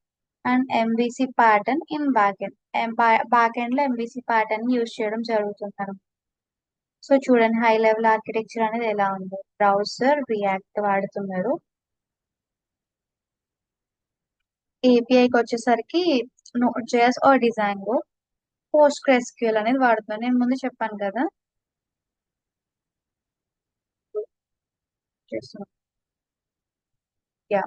And MVC pattern in back end, back end లో ఎంబీసీ ప్యాటర్న్ యూజ్ చేయడం జరుగుతుంది. సో చూడండి హై లెవెల్ ఆర్కిటెక్చర్ అనేది ఎలా ఉంది, బ్రౌజర్ రియాక్ట్ వాడుతున్నారు. ఏపీఐకి వచ్చేసరికి Node JS or Django, post SQL అనేది వాడుతున్నారు. నేను ముందు చెప్పాను కదా. యా,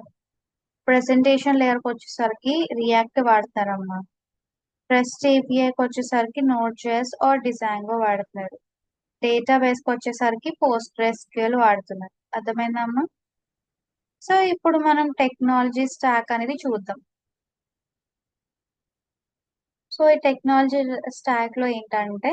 ప్రెసెంటేషన్ లేయర్కి వచ్చేసరికి రియాక్ట్ వాడతారమ్మా. రెస్ట్ ఏపీఐకి వచ్చేసరికి నోట్ జేఎస్ ఆర్ డిజైన్గో వాడుతున్నారు. డేటాబేస్ కి వచ్చేసరికి పోస్ట్ ఎస్క్యూఎల్ వాడుతున్నారు. అర్థమైందమ్మా? సో ఇప్పుడు మనం టెక్నాలజీ స్టాక్ అనేది చూద్దాం. సో ఈ టెక్నాలజీ స్టాక్ లో ఏంటంటే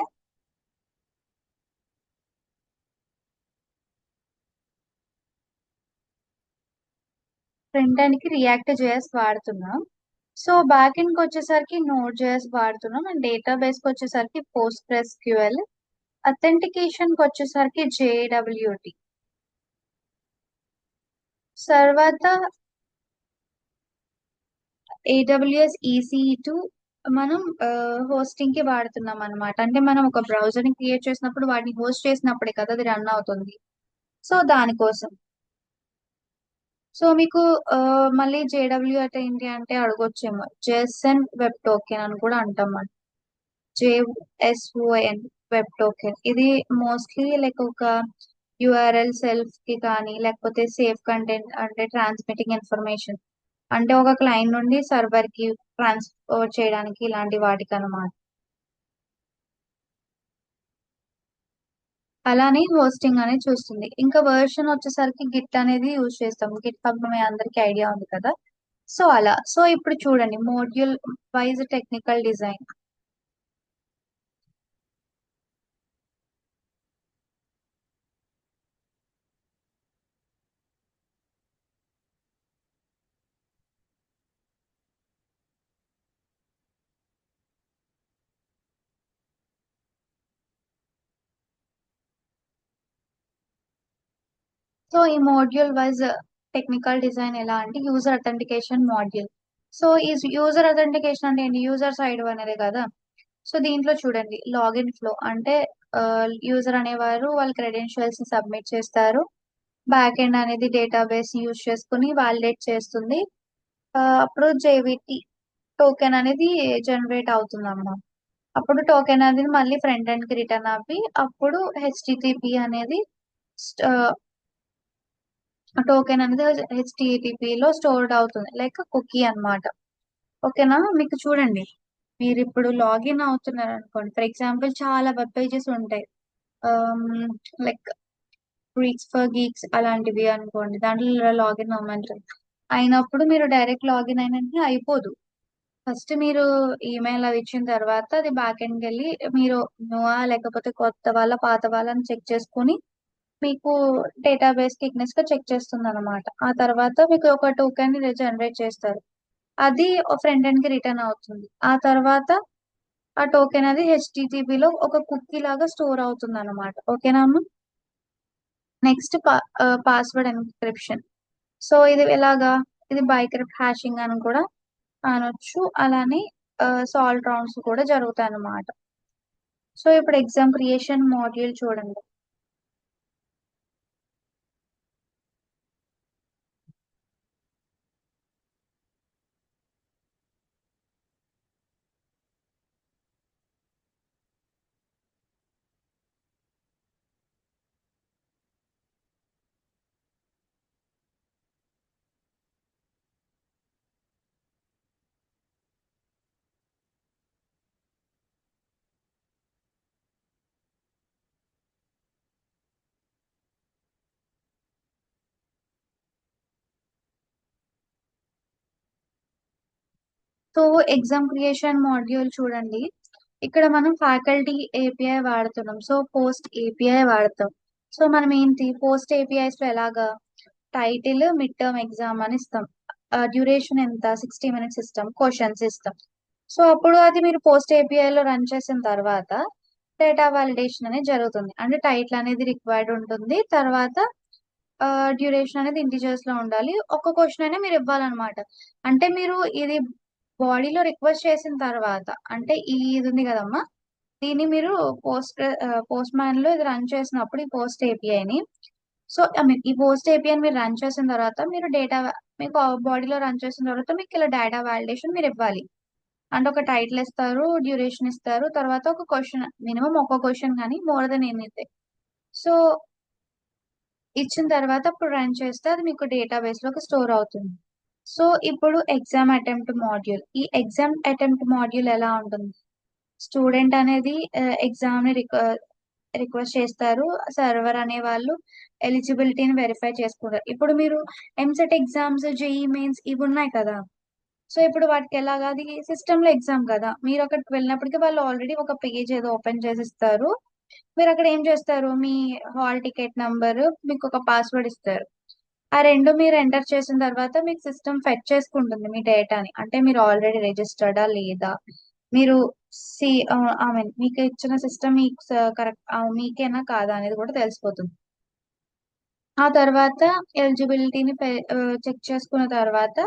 ఫ్రంట్ ఎండ్ కి రియాక్ట్ జేఎస్ వాడుతున్నాం. సో బ్యాక్ ఎండ్ కి వచ్చేసరికి నోట్ జేఎస్ వాడుతున్నాం. అండ్ డేటాబేస్ కి వచ్చేసరికి పోస్ట్ ఎస్క్యూఎల్, అథెంటికేషన్ కి వచ్చేసరికి జేడబ్ల్యూటి. తర్వాత ఏడబ్ల్యూఎస్ ఈసీ2 మనం హోస్టింగ్ కి వాడుతున్నాం అనమాట. అంటే మనం ఒక బ్రౌజర్ ని క్రియేట్ చేసినప్పుడు వాటిని హోస్ట్ చేసినప్పుడే కదా అది రన్ అవుతుంది. సో దానికోసం. సో మీకు మళ్ళీ జేడబ్ల్యూ అంటే ఏంటి అంటే అడగొచ్చేమో, జేఎస్ఎన్ వెబ్ టోకెన్ అని కూడా అంటాం మనం. జేఎస్ఓఎన్ వెబ్ టోకెన్ ఇది మోస్ట్లీ లైక్ ఒక యుఆర్ఎల్ సెల్ఫ్ కి కానీ లేకపోతే సేఫ్ కంటెంట్ అంటే ట్రాన్స్మిటింగ్ ఇన్ఫర్మేషన్, అంటే ఒక క్లయింట్ నుండి సర్వర్ కి ట్రాన్స్ఫర్ చేయడానికి ఇలాంటి వాటికి అనమాట. అలానే హోస్టింగ్ అనేది చూస్తుంది. ఇంకా వర్షన్ వచ్చేసరికి గిట్ అనేది యూజ్ చేస్తాం. గిట్ హబ్ మీ అందరికి ఐడియా ఉంది కదా. సో అలా. సో ఇప్పుడు చూడండి module wise technical design. So ఈ మాడ్యూల్ వైజ్ టెక్నికల్ డిజైన్ ఎలా అంటే యూజర్ అథెంటికేషన్ మాడ్యూల్. సో ఈ యూజర్ అథెంటికేషన్ అంటే ఏంటి? యూజర్ సైడ్ అనేది కదా. సో దీంట్లో చూడండి, లాగిన్ ఫ్లో అంటే యూజర్ అనేవారు వాళ్ళ క్రెడెన్షియల్స్ ని సబ్మిట్ చేస్తారు. బ్యాక్ ఎండ్ అనేది డేటాబేస్ యూజ్ చేసుకుని వాలిడేట్ చేస్తుంది. అప్పుడు జేవిటి టోకెన్ అనేది జనరేట్ అవుతుంది అన్నమాట. అప్పుడు టోకెన్ అనేది మళ్ళీ ఫ్రంట్ ఎండ్ కి రిటర్న్ అవ్వి అప్పుడు హెచ్టిటిపి అనేది టోకెన్ అనేది హెచ్టిటిపి లో స్టోర్డ్ అవుతుంది, లైక్ కుకీ అన్నమాట. ఓకేనా? మీకు చూడండి, మీరు ఇప్పుడు లాగిన్ అవుతున్నారు అనుకోండి. ఫర్ ఎగ్జాంపుల్ చాలా వెబ్ పేజెస్ ఉంటాయి, లైక్ గ్రీక్స్ ఫర్ గీక్స్ అలాంటివి అనుకోండి. దాంట్లో లాగిన్ అవ్వమంటారు. అయినప్పుడు మీరు డైరెక్ట్ లాగిన్ అయినట్టు అయిపోదు. ఫస్ట్ మీరు ఈమెయిల్ అది ఇచ్చిన తర్వాత అది బ్యాక్ ఎండ్కి వెళ్ళి మీరు నువ్వా లేకపోతే కొత్త వాళ్ళ పాత వాళ్ళని చెక్ చేసుకుని మీకు డేటాబేస్ థిక్నెస్ గా చెక్ చేస్తుంది అనమాట. ఆ తర్వాత మీకు ఒక టోకెన్ జనరేట్ చేస్తారు. అది ఫ్రంట్ ఎండ్ కి రిటర్న్ అవుతుంది. ఆ తర్వాత ఆ టోకెన్ అది HTTP లో ఒక కుక్కీ లాగా స్టోర్ అవుతుంది అనమాట. ఓకేనా అమ్మ? Next password encryption. సో ఇది ఎలాగా? ఇది బైక్రిప్ట్ హ్యాషింగ్ అని కూడా అనొచ్చు. అలానే సాల్ట్ రౌండ్స్ కూడా జరుగుతాయి అన్నమాట. సో ఇప్పుడు ఎగ్జామ్ క్రియేషన్ మాడ్యూల్ చూడండి. సో ఎగ్జామ్ క్రియేషన్ మాడ్యూల్ చూడండి. ఇక్కడ మనం ఫ్యాకల్టీ ఏపీఐ వాడుతున్నాం, సో పోస్ట్ ఏపీఐ వాడతాం. సో మనం ఏంటి పోస్ట్ ఏపీఐస్ లో ఎలాగా టైటిల్ మిడ్ టర్మ్ ఎగ్జామ్ అని ఇస్తాం. డ్యూరేషన్ ఎంత? 60 minutes ఇస్తాం. క్వశ్చన్స్ ఇస్తాం. సో అప్పుడు అది మీరు పోస్ట్ ఏపీఐ లో రన్ చేసిన తర్వాత డేటా వాలిడేషన్ అనేది జరుగుతుంది. అంటే టైటిల్ అనేది రిక్వైర్డ్ ఉంటుంది. తర్వాత డ్యూరేషన్ అనేది ఇంటిజర్స్ లో ఉండాలి. ఒక్క క్వశ్చన్ అయినా మీరు ఇవ్వాలన్నమాట. అంటే మీరు ఇది బాడీలో రిక్వెస్ట్ చేసిన తర్వాత, అంటే ఇది ఉంది కదమ్మా, దీన్ని మీరు పోస్ట్ మ్యాన్ లో ఇది రన్ చేసినప్పుడు ఈ పోస్ట్ ఏపీఐని, సో ఐ మీన్ ఈ పోస్ట్ ఏపీఐని మీరు రన్ చేసిన తర్వాత మీరు డేటా మీకు బాడీలో రన్ చేసిన తర్వాత మీకు ఇలా డేటా వాలిడేషన్ మీరు ఇవ్వాలి. అంటే ఒక టైటిల్ ఇస్తారు, డ్యూరేషన్ ఇస్తారు, తర్వాత ఒక క్వశ్చన్, మినిమం ఒక క్వశ్చన్ కానీ మోర్ దెన్ ఎనీథింగ్. సో ఇచ్చిన తర్వాత అప్పుడు రన్ చేస్తే అది మీకు డేటాబేస్ లోకి స్టోర్ అవుతుంది. సో ఇప్పుడు ఎగ్జామ్ అటెంప్ట్ మాడ్యూల్. ఈ ఎగ్జామ్ అటెంప్ట్ మాడ్యూల్ ఎలా ఉంటుంది? స్టూడెంట్ అనేది ఎగ్జామ్ ని రిక్వెస్ట్ చేస్తారు. సర్వర్ అనే వాళ్ళు ఎలిజిబిలిటీని వెరిఫై చేసుకుంటారు. ఇప్పుడు మీరు ఎంసెట్ ఎగ్జామ్స్, జేఈ మెయిన్స్ ఇవి ఉన్నాయి కదా. సో ఇప్పుడు వాటికి ఎలాగా? అది సిస్టమ్ లో ఎగ్జామ్ కదా. మీరు అక్కడికి వెళ్ళినప్పటికీ వాళ్ళు ఆల్రెడీ ఒక పేజ్ ఏదో ఓపెన్ చేసి ఇస్తారు. మీరు అక్కడ ఏం చేస్తారు? మీ హాల్ టికెట్ నంబర్, మీకు ఒక పాస్వర్డ్ ఇస్తారు. ఆ రెండు మీరు ఎంటర్ చేసిన తర్వాత మీకు సిస్టమ్ ఫెచ్ చేసుకుంటుంది మీ డేటాని. అంటే మీరు ఆల్రెడీ రిజిస్టర్డా లేదా, మీరు సి ఐ మీన్ మీకు ఇచ్చిన సిస్టమ్ మీకు కరెక్ట్ మీకేనా కాదా అనేది కూడా తెలిసిపోతుంది. ఆ తర్వాత ఎలిజిబిలిటీని చెక్ చేసుకున్న తర్వాత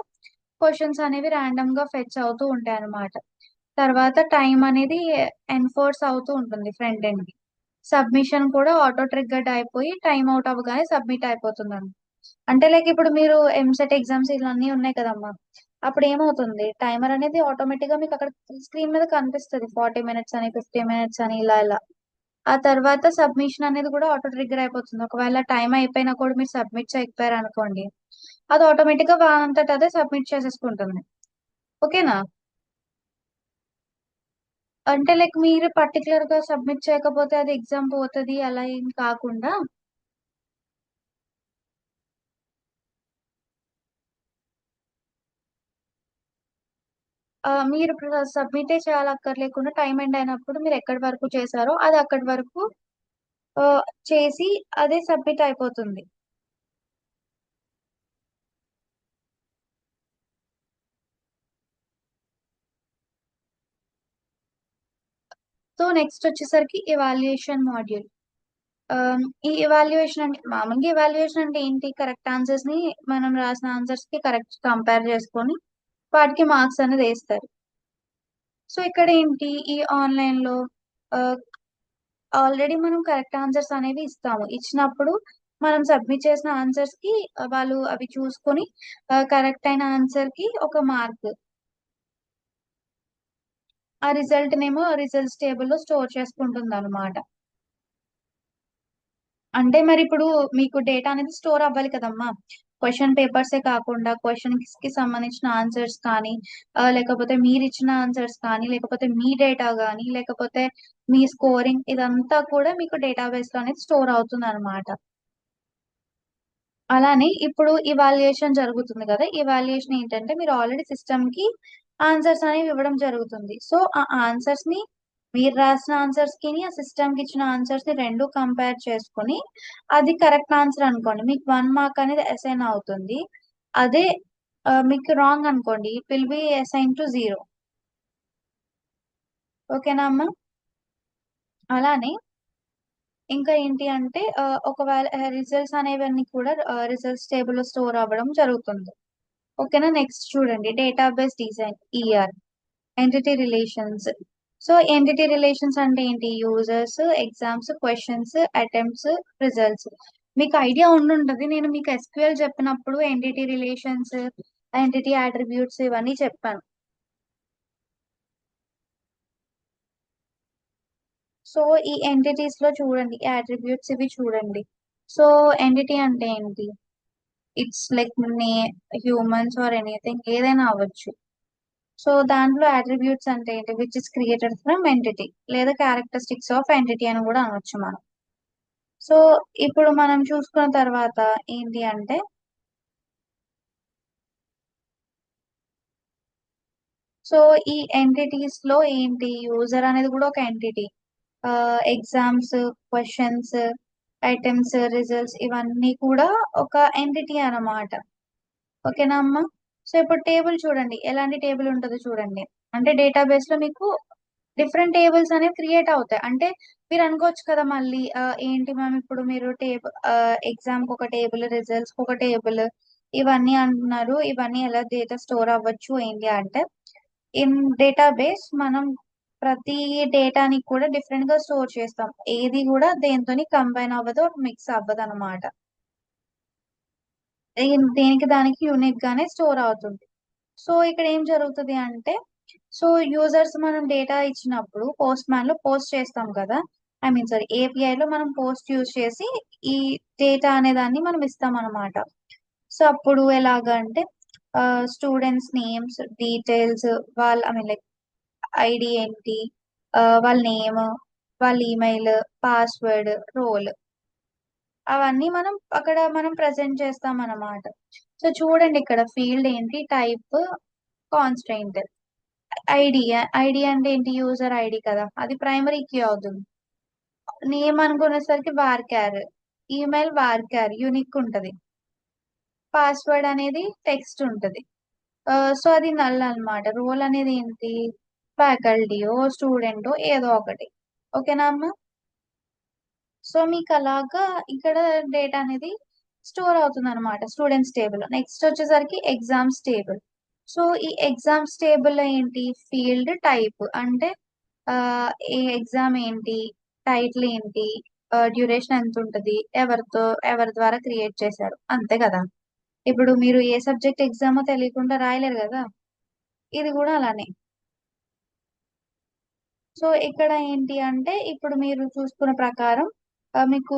క్వశ్చన్స్ అనేవి ర్యాండమ్ గా ఫెచ్ అవుతూ ఉంటాయి అన్నమాట. తర్వాత టైం అనేది ఎన్ఫోర్స్ అవుతూ ఉంటుంది ఫ్రంట్ ఎండ్ కి. సబ్మిషన్ కూడా ఆటో ట్రిగ్గర్డ్ అయిపోయి టైం అవుట్ అవ్వగానే సబ్మిట్ అయిపోతుంది. అంటే లైక్ ఇప్పుడు మీరు ఎంసెట్ ఎగ్జామ్స్ ఇవన్నీ ఉన్నాయి కదమ్మా, అప్పుడు ఏమవుతుంది, టైమర్ అనేది ఆటోమేటిక్ గా మీకు అక్కడ స్క్రీన్ మీద కనిపిస్తుంది. 40 minutes అని, 50 minutes అని, ఇలా ఇలా. ఆ తర్వాత సబ్మిషన్ అనేది కూడా ఆటో ట్రిగ్గర్ అయిపోతుంది. ఒకవేళ టైం అయిపోయినా కూడా మీరు సబ్మిట్ చేయకపోయారు అనుకోండి, అది ఆటోమేటిక్ గా అంతటా అదే సబ్మిట్ చేసేసుకుంటుంది. ఓకేనా? అంటే లైక్ మీరు పర్టికులర్ గా సబ్మిట్ చేయకపోతే అది ఎగ్జామ్ పోతుంది అలా ఏం కాకుండా, మీరు సబ్మిటే చేయాలక్కర్లేకుండా టైం ఎండ్ అయినప్పుడు మీరు ఎక్కడి వరకు చేశారో అది అక్కడి వరకు ఆ, చేసి అదే సబ్మిట్ అయిపోతుంది. సో నెక్స్ట్ వచ్చేసరికి ఎవాల్యుయేషన్ మాడ్యూల్. ఈ ఎవాల్యుయేషన్ అంటే మామూలుగా ఎవాల్యుయేషన్ అంటే ఏంటి, కరెక్ట్ ఆన్సర్స్ ని మనం రాసిన ఆన్సర్స్ కి కరెక్ట్ కంపేర్ చేసుకొని వాటికి మార్క్స్ అనేది వేస్తారు. సో ఇక్కడ ఏంటి, ఈ ఆన్లైన్ లో ఆల్రెడీ మనం కరెక్ట్ ఆన్సర్స్ అనేవి ఇస్తాము. ఇచ్చినప్పుడు మనం సబ్మిట్ చేసిన ఆన్సర్స్ కి వాళ్ళు అవి చూసుకొని కరెక్ట్ అయిన ఆన్సర్ కి ఒక మార్క్, ఆ రిజల్ట్ నేమో రిజల్ట్స్ టేబుల్ లో స్టోర్ చేసుకుంటుంది అనమాట. అంటే మరి ఇప్పుడు మీకు డేటా అనేది స్టోర్ అవ్వాలి కదమ్మా. క్వశ్చన్ పేపర్సే కాకుండా క్వశ్చన్స్ కి సంబంధించిన ఆన్సర్స్ కానీ, లేకపోతే మీరు ఇచ్చిన ఆన్సర్స్ కానీ, లేకపోతే మీ డేటా కానీ, లేకపోతే మీ స్కోరింగ్, ఇదంతా కూడా మీకు డేటాబేస్ లో అనేది స్టోర్ అవుతుంది అనమాట. అలానే ఇప్పుడు ఇవాల్యుయేషన్ జరుగుతుంది కదా, ఇవాల్యుయేషన్ ఏంటంటే మీరు ఆల్రెడీ సిస్టమ్ కి ఆన్సర్స్ అనేవి ఇవ్వడం జరుగుతుంది. సో ఆ ఆన్సర్స్ ని, మీరు రాసిన ఆన్సర్స్ కి ఆ సిస్టమ్ కి ఇచ్చిన ఆన్సర్స్ ని రెండు కంపేర్ చేసుకుని అది కరెక్ట్ ఆన్సర్ అనుకోండి, మీకు 1 మార్క్ అనేది అసైన్ అవుతుంది. అదే మీకు రాంగ్ అనుకోండి, it will be assign to 0. ఓకేనా అమ్మా. అలానే ఇంకా ఏంటి అంటే ఒకవేళ రిజల్ట్స్ అనేవన్నీ కూడా రిజల్ట్స్ టేబుల్ లో స్టోర్ అవ్వడం జరుగుతుంది. ఓకేనా. నెక్స్ట్ చూడండి, database design, ER, entity relations. So entity relations అంటే ఏంటి, users, exams, questions, attempts, results. మీకు ఐడియా ఉండుంటది, నేను మీకు ఎస్క్యూఎల్ చెప్పినప్పుడు ఎంటిటీ రిలేషన్స్, ఎంటిటీ అట్రిబ్యూట్స్ ఇవన్నీ చెప్పాను. సో ఈ ఎంటిటీస్ లో చూడండి, అట్రిబ్యూట్స్ ఇవి చూడండి. సో ఎంటిటీ అంటే ఏంటి, it's like humans or anything, ఏదైనా అవ్వచ్చు. సో దాంట్లో అట్రిబ్యూట్స్ అంటే ఏంటి, which is created from entity, లేదా క్యారెక్టరిస్టిక్స్ ఆఫ్ ఎంటిటీ అని కూడా అనొచ్చు మనం. సో ఇప్పుడు మనం చూసుకున్న తర్వాత ఏంటి అంటే, సో ఈ ఎంటిటీస్ లో ఏంటి, యూజర్ అనేది కూడా ఒక entity, exams, questions, items, results ఇవన్నీ కూడా ఒక ఎంటిటీ అన్నమాట. ఓకేనా అమ్మా. సో ఇప్పుడు టేబుల్ చూడండి, ఎలాంటి టేబుల్ ఉంటుందో చూడండి. అంటే డేటాబేస్ లో మీకు డిఫరెంట్ టేబుల్స్ అనేవి క్రియేట్ అవుతాయి. అంటే మీరు అనుకోవచ్చు కదా మళ్ళీ, ఏంటి మ్యామ్ ఇప్పుడు మీరు టేబుల్, ఎగ్జామ్ కి ఒక టేబుల్, రిజల్ట్స్ కి ఒక టేబుల్, ఇవన్నీ అంటున్నారు, ఇవన్నీ ఎలా డేటా స్టోర్ అవ్వచ్చు ఏంటి అంటే, ఇన్ డేటాబేస్ మనం ప్రతి డేటాని కూడా డిఫరెంట్ గా స్టోర్ చేస్తాం. ఏది కూడా దేంతోని కంబైన్ అవ్వదు, మిక్స్ అవ్వదు అనమాట. దేనికి దానికి యూనిక్ గానే స్టోర్ అవుతుంది. సో ఇక్కడ ఏం జరుగుతుంది అంటే, సో యూజర్స్ మనం డేటా ఇచ్చినప్పుడు పోస్ట్ మ్యాన్ లో పోస్ట్ చేస్తాం కదా, ఐ మీన్ సారీ, ఏపీఐ లో మనం పోస్ట్ యూజ్ చేసి ఈ డేటా అనే దాన్ని మనం ఇస్తాం అనమాట. సో అప్పుడు ఎలాగా అంటే, స్టూడెంట్స్ నేమ్స్, డీటెయిల్స్, వాళ్ళ ఐ మీన్ లైక్ ఐడి ఏంటి, వాళ్ళ నేమ్, వాళ్ళ ఈమెయిల్, పాస్వర్డ్, రోల్, అవన్నీ మనం అక్కడ మనం ప్రజెంట్ చేస్తాం అన్నమాట. సో చూడండి, ఇక్కడ ఫీల్డ్ ఏంటి, టైప్, కాన్స్టెంట్, ఐడి. ఐడి అంటే ఏంటి, యూజర్ ఐడి కదా, అది ప్రైమరీ కీ అవుతుంది. నేమ్ అనుకునేసరికి వార్క్యార్, ఈమెయిల్ వార్క్యార్ యూనిక్ ఉంటది, పాస్వర్డ్ అనేది టెక్స్ట్ ఉంటది. సో అది నల్ అన్నమాట. రోల్ అనేది ఏంటి, ఫ్యాకల్టీయో స్టూడెంటో ఏదో ఒకటి. ఓకేనా అమ్మ. సో మీకు అలాగా ఇక్కడ డేటా అనేది స్టోర్ అవుతుంది అనమాట స్టూడెంట్స్ టేబుల్. నెక్స్ట్ వచ్చేసరికి ఎగ్జామ్స్ టేబుల్. సో ఈ ఎగ్జామ్స్ టేబుల్ లో ఏంటి, ఫీల్డ్ టైప్ అంటే ఆ, ఏ ఎగ్జామ్ ఏంటి, టైటిల్ ఏంటి, డ్యూరేషన్ ఎంత ఉంటుంది, ఎవరి ద్వారా క్రియేట్ చేశారు, అంతే కదా. ఇప్పుడు మీరు ఏ సబ్జెక్ట్ ఎగ్జామో తెలియకుండా రాయలేరు కదా, ఇది కూడా అలానే. సో ఇక్కడ ఏంటి అంటే, ఇప్పుడు మీరు చూసుకున్న ప్రకారం మీకు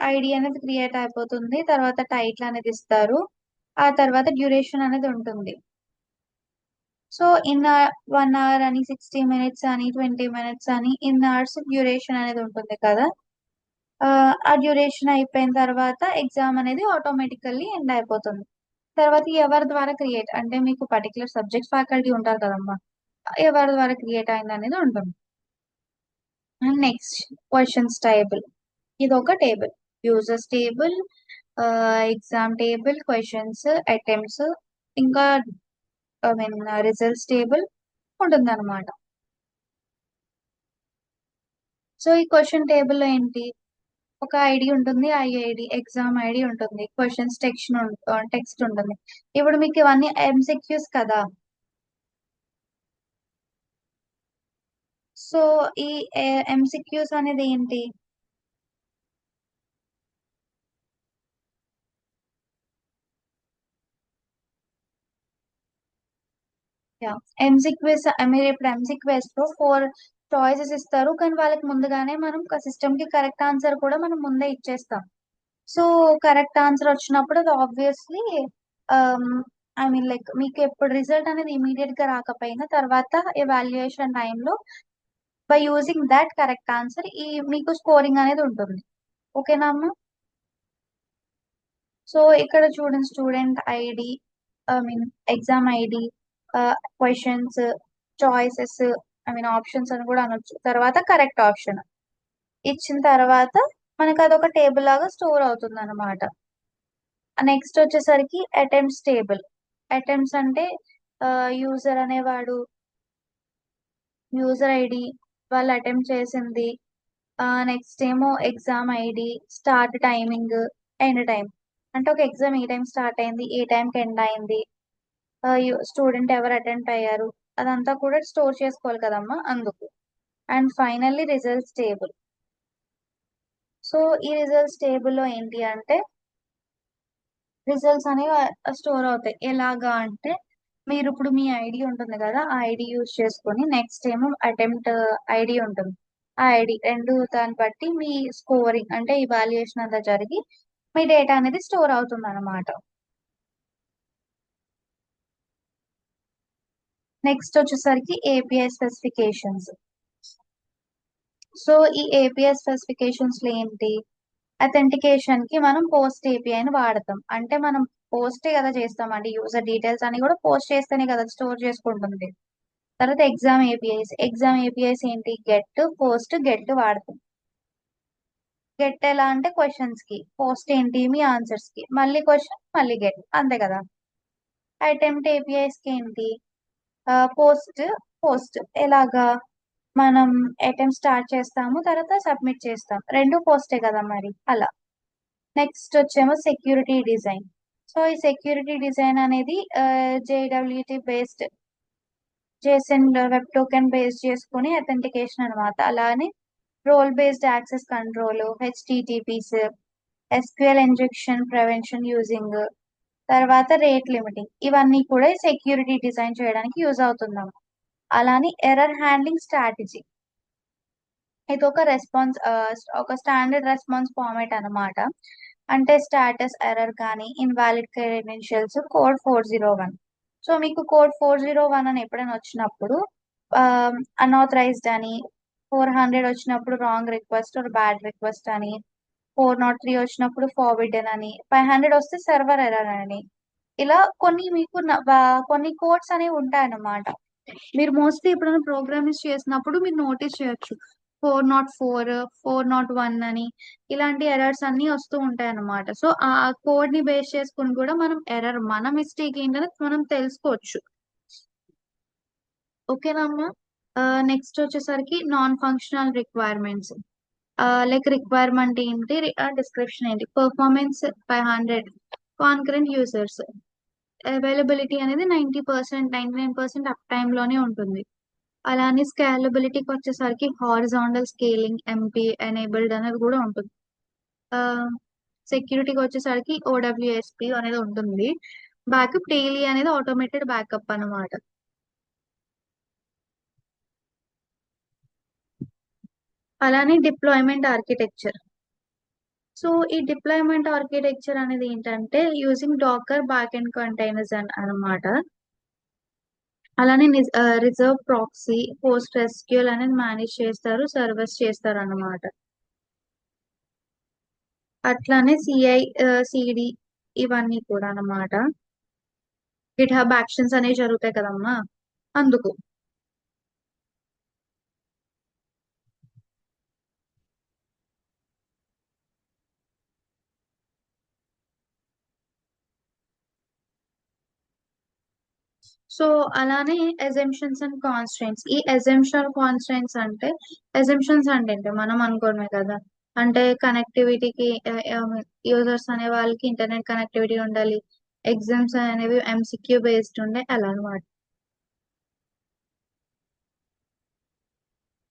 ఐడి అనేది క్రియేట్ అయిపోతుంది, తర్వాత టైటిల్ అనేది ఇస్తారు, ఆ తర్వాత డ్యూరేషన్ అనేది ఉంటుంది. సో ఇన్ 1 అవర్ అని, 60 మినిట్స్ అని, 20 మినిట్స్ అని, ఇన్ అవర్స్ డ్యూరేషన్ అనేది ఉంటుంది కదా. ఆ ఆ డ్యూరేషన్ అయిపోయిన తర్వాత ఎగ్జామ్ అనేది ఆటోమేటికల్లీ ఎండ్ అయిపోతుంది. తర్వాత ఎవరి ద్వారా క్రియేట్ అంటే, మీకు పర్టికులర్ సబ్జెక్ట్ ఫ్యాకల్టీ ఉంటారు కదమ్మా, ఎవరి ద్వారా క్రియేట్ అయింది అనేది ఉంటుంది. నెక్స్ట్ క్వశ్చన్స్ టేబుల్, ఇది ఒక table, users table, exam table, questions, attempts, ఇంకా ఐ మీన్ రిజల్ట్స్ టేబుల్ ఉంటుంది అనమాట. సో ఈ క్వశ్చన్ టేబుల్ లో ఏంటి, ఒక ఐడి ఉంటుంది, ఐఐడి ఎగ్జామ్ ఐడి ఉంటుంది, క్వశ్చన్స్ టెక్స్ట్ ఉంటుంది. ఇప్పుడు మీకు ఇవన్నీ ఎంసిక్యూస్ కదా. సో ఈ ఎంసిక్యూస్ అనేది ఏంటి? ఎంసిక్యూస్ మీరు ఇప్పుడు ఎంసిక్యూస్ లో 4 చాయిసెస్ ఇస్తారు, కానీ వాళ్ళకి ముందుగానే మనం సిస్టమ్ కి కరెక్ట్ ఆన్సర్ కూడా మనం ముందే ఇచ్చేస్తాం. సో కరెక్ట్ ఆన్సర్ వచ్చినప్పుడు అది ఆబ్వియస్లీ ఐ మీన్ లైక్ మీకు ఎప్పుడు రిజల్ట్ అనేది ఇమీడియట్ గా రాకపోయినా తర్వాత ఎవాల్యుయేషన్ టైంలో by using that correct answer ఈ మీకు స్కోరింగ్ అనేది ఉంటుంది. ఓకేనా అమ్మ? సో ఇక్కడ చూడండి, student ID, I mean exam ID, questions, choices, I mean options అని కూడా అనొచ్చు. తర్వాత కరెక్ట్ ఆప్షన్ ఇచ్చిన తర్వాత మనకు అదొక టేబుల్ లాగా స్టోర్ అవుతుంది అనమాట. నెక్స్ట్ వచ్చేసరికి అటెంప్ట్స్ టేబుల్. అటెంప్ట్స్ అంటే యూజర్ అనేవాడు, యూజర్ ఐడి, వాళ్ళు అటెంప్ట్ చేసింది. నెక్స్ట్ ఏమో exam ID, start timing, end time. అంటే ఒక ఎగ్జామ్ ఏ టైం స్టార్ట్ అయింది, ఏ టైంకి ఎండ్ అయింది, స్టూడెంట్ ఎవరు అటెండ్ అయ్యారు, అదంతా కూడా స్టోర్ చేసుకోవాలి కదమ్మా, అందుకు. And finally results table. So ఈ రిజల్ట్స్ టేబుల్లో ఏంటి అంటే రిజల్ట్స్ అనేవి స్టోర్ అవుతాయి. ఎలాగా అంటే మీరు ఇప్పుడు మీ ఐడి ఉంటుంది కదా, ఆ ఐడి యూజ్ చేసుకొని నెక్స్ట్ ఏమో అటెంప్ట్ ఐడి ఉంటుంది, ఆ ఐడి రెండు దాన్ని బట్టి మీ స్కోరింగ్ అంటే ఇవాల్యుయేషన్ అంతా జరిగి మీ డేటా అనేది స్టోర్ అవుతుంది అనమాట. నెక్స్ట్ వచ్చేసరికి ఏపీఐ స్పెసిఫికేషన్స్. సో ఈ ఏపీఐ స్పెసిఫికేషన్స్ లో ఏంటి? అథెంటికేషన్ కి మనం పోస్ట్ ఏపీఐని వాడతాం. అంటే మనం పోస్టే కదా చేస్తామండి, యూజర్ డీటెయిల్స్ అని కూడా పోస్ట్ చేస్తేనే కదా స్టోర్ చేసుకుంటుంది. తర్వాత ఎగ్జామ్ ఏపీఐస్ ఏంటి? గెట్, పోస్ట్, గెట్ వాడతాం. గెట్ ఎలా అంటే క్వశ్చన్స్ కి, పోస్ట్ ఏంటి మీ ఆన్సర్స్ కి, మళ్ళీ క్వశ్చన్ మళ్ళీ గెట్, అంతే కదా. అటెంప్ట్ ఏపీఐస్ కి ఏంటి? పోస్ట్, పోస్ట్ ఎలాగా మనం అటెంప్ట్ స్టార్ట్ చేస్తాము, తర్వాత సబ్మిట్ చేస్తాం, రెండు పోస్టే కదా మరి అలా. నెక్స్ట్ వచ్చేమో సెక్యూరిటీ డిజైన్. సో ఈ సెక్యూరిటీ డిజైన్ అనేది JWT based, JSON web token based చేసుకుని అథెంటికేషన్ అనమాట. అలానే role based access control, HTTPS, SQL injection prevention using, తర్వాత రేట్ లిమిటింగ్, ఇవన్నీ కూడా సెక్యూరిటీ డిజైన్ చేయడానికి యూజ్ అవుతున్నాము. అలానే ఎర్రర్ హ్యాండ్లింగ్ స్ట్రాటజీ, ఇది ఒక ఒక స్టాండర్డ్ రెస్పాన్స్ ఫార్మాట్ అన్నమాట. అంటే స్టాటస్ ఎర్రర్ కానీ ఇన్వాలిడ్ క్రెడెన్షియల్స్ కోడ్ 401. సో మీకు కోడ్ 401 అని ఎప్పుడైనా వచ్చినప్పుడు అన్ఆథరైజ్డ్ అని, 400 వచ్చినప్పుడు wrong request or bad request అని, 403 వచ్చినప్పుడు ఫార్బిడెన్ అని, 500 వస్తే సర్వర్ ఎర్రర్ అని, ఇలా కొన్ని మీకు కొన్ని కోడ్స్ అనేవి ఉంటాయన్నమాట. మీరు మోస్ట్లీ ఎప్పుడైనా ప్రోగ్రామింగ్ చేసినప్పుడు మీరు నోటీస్ చేయొచ్చు 404, 401 అని, ఇలాంటి ఎర్రర్స్ అన్ని వస్తూ ఉంటాయి అన్నమాట. సో ఆ కోడ్ ని బేస్ చేసుకుని కూడా మనం ఎర్రర్, మన మిస్టేక్ ఏంటని మనం తెలుసుకోవచ్చు. ఓకేనమ్మా? నెక్స్ట్ వచ్చేసరికి non functional requirements. Like requirement ఏంటి, డిస్క్రిప్షన్ ఏంటి, పర్ఫార్మెన్స్ 500, కాన్కరెంట్ యూజర్స్, అవైలబిలిటీ అనేది 90%, 99% అప్ టైమ్ లోనే ఉంటుంది. అలానే స్కేలబిలిటీకి వచ్చేసరికి హారిజాంటల్ స్కేలింగ్, ఎంపీ ఎనేబుల్డ్ అనేది కూడా ఉంటుంది. సెక్యూరిటీకి వచ్చేసరికి ఓడబ్ల్యూఎస్పి అనేది ఉంటుంది. బ్యాకప్ డైలీ అనేది ఆటోమేటెడ్ బ్యాకప్ అన్నమాట. అలానే డిప్లాయ్మెంట్ ఆర్కిటెక్చర్. సో ఈ డిప్లాయ్మెంట్ ఆర్కిటెక్చర్ అనేది ఏంటంటే using Docker back end containers అన్నమాట. అలానే రిజర్వ్ ప్రాక్సీ, పోస్ట్ ఎస్క్యూఎల్ అనేది మేనేజ్ చేస్తారు, సర్వీస్ చేస్తారు అన్నమాట. అట్లానే సిఐ, సిడి, ఇవన్నీ కూడా అన్నమాట. గిట్ హబ్ యాక్షన్స్ అనేవి జరుగుతాయి కదమ్మా, అందుకు. సో అలానే ఎజెంప్షన్స్ అండ్ కాన్స్ట్రెంట్స్. ఈ ఎజెంప్షన్ కాన్స్ట్రెంట్స్ అంటే ఎజెంప్షన్స్ అంటే ఏంటి? మనం అనుకోవడమే కదా, అంటే కనెక్టివిటీకి యూజర్స్ అనే వాళ్ళకి ఇంటర్నెట్ కనెక్టివిటీ ఉండాలి. ఎగ్జామ్స్ అనేవి ఎంసీక్యూ బేస్డ్ ఉండే అలా అనమాట.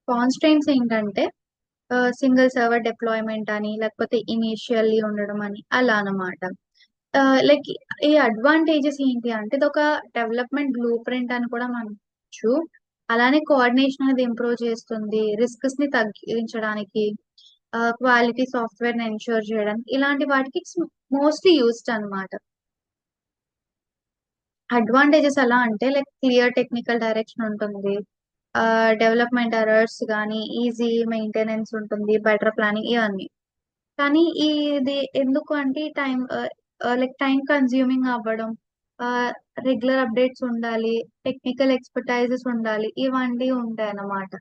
కాన్స్ట్రెయింట్స్ ఏంటంటే సింగిల్ సర్వర్ డిప్లాయ్మెంట్ అని లేకపోతే ఇనీషియల్లీ ఉండడం అని అలా అన్నమాట. లైక్ ఈ అడ్వాంటేజెస్ ఏంటి అంటే ఇది ఒక డెవలప్మెంట్ బ్లూ ప్రింట్ అని కూడా మనచ్చు. అలానే కోఆర్డినేషన్ అనేది ఇంప్రూవ్ చేస్తుంది, రిస్క్స్ ని తగ్గించడానికి, క్వాలిటీ సాఫ్ట్వేర్ ని ఎన్షూర్ చేయడానికి ఇలాంటి వాటికి మోస్ట్లీ యూస్డ్ అన్నమాట. అడ్వాంటేజెస్ ఎలా అంటే లైక్ క్లియర్ టెక్నికల్ డైరెక్షన్ ఉంటుంది, డెవలప్మెంట్ ఎర్రర్స్ కానీ ఈజీ మెయింటెనెన్స్ ఉంటుంది, బెటర్ ప్లానింగ్ ఇవన్నీ. కానీ ఇది ఎందుకు అంటే లైక్ టైం కన్జ్యూమింగ్ అవ్వడం, రెగ్యులర్ అప్డేట్స్ ఉండాలి, టెక్నికల్ ఎక్స్పర్టైజెస్ ఉండాలి, ఇవన్నీ ఉంటాయి అన్నమాట.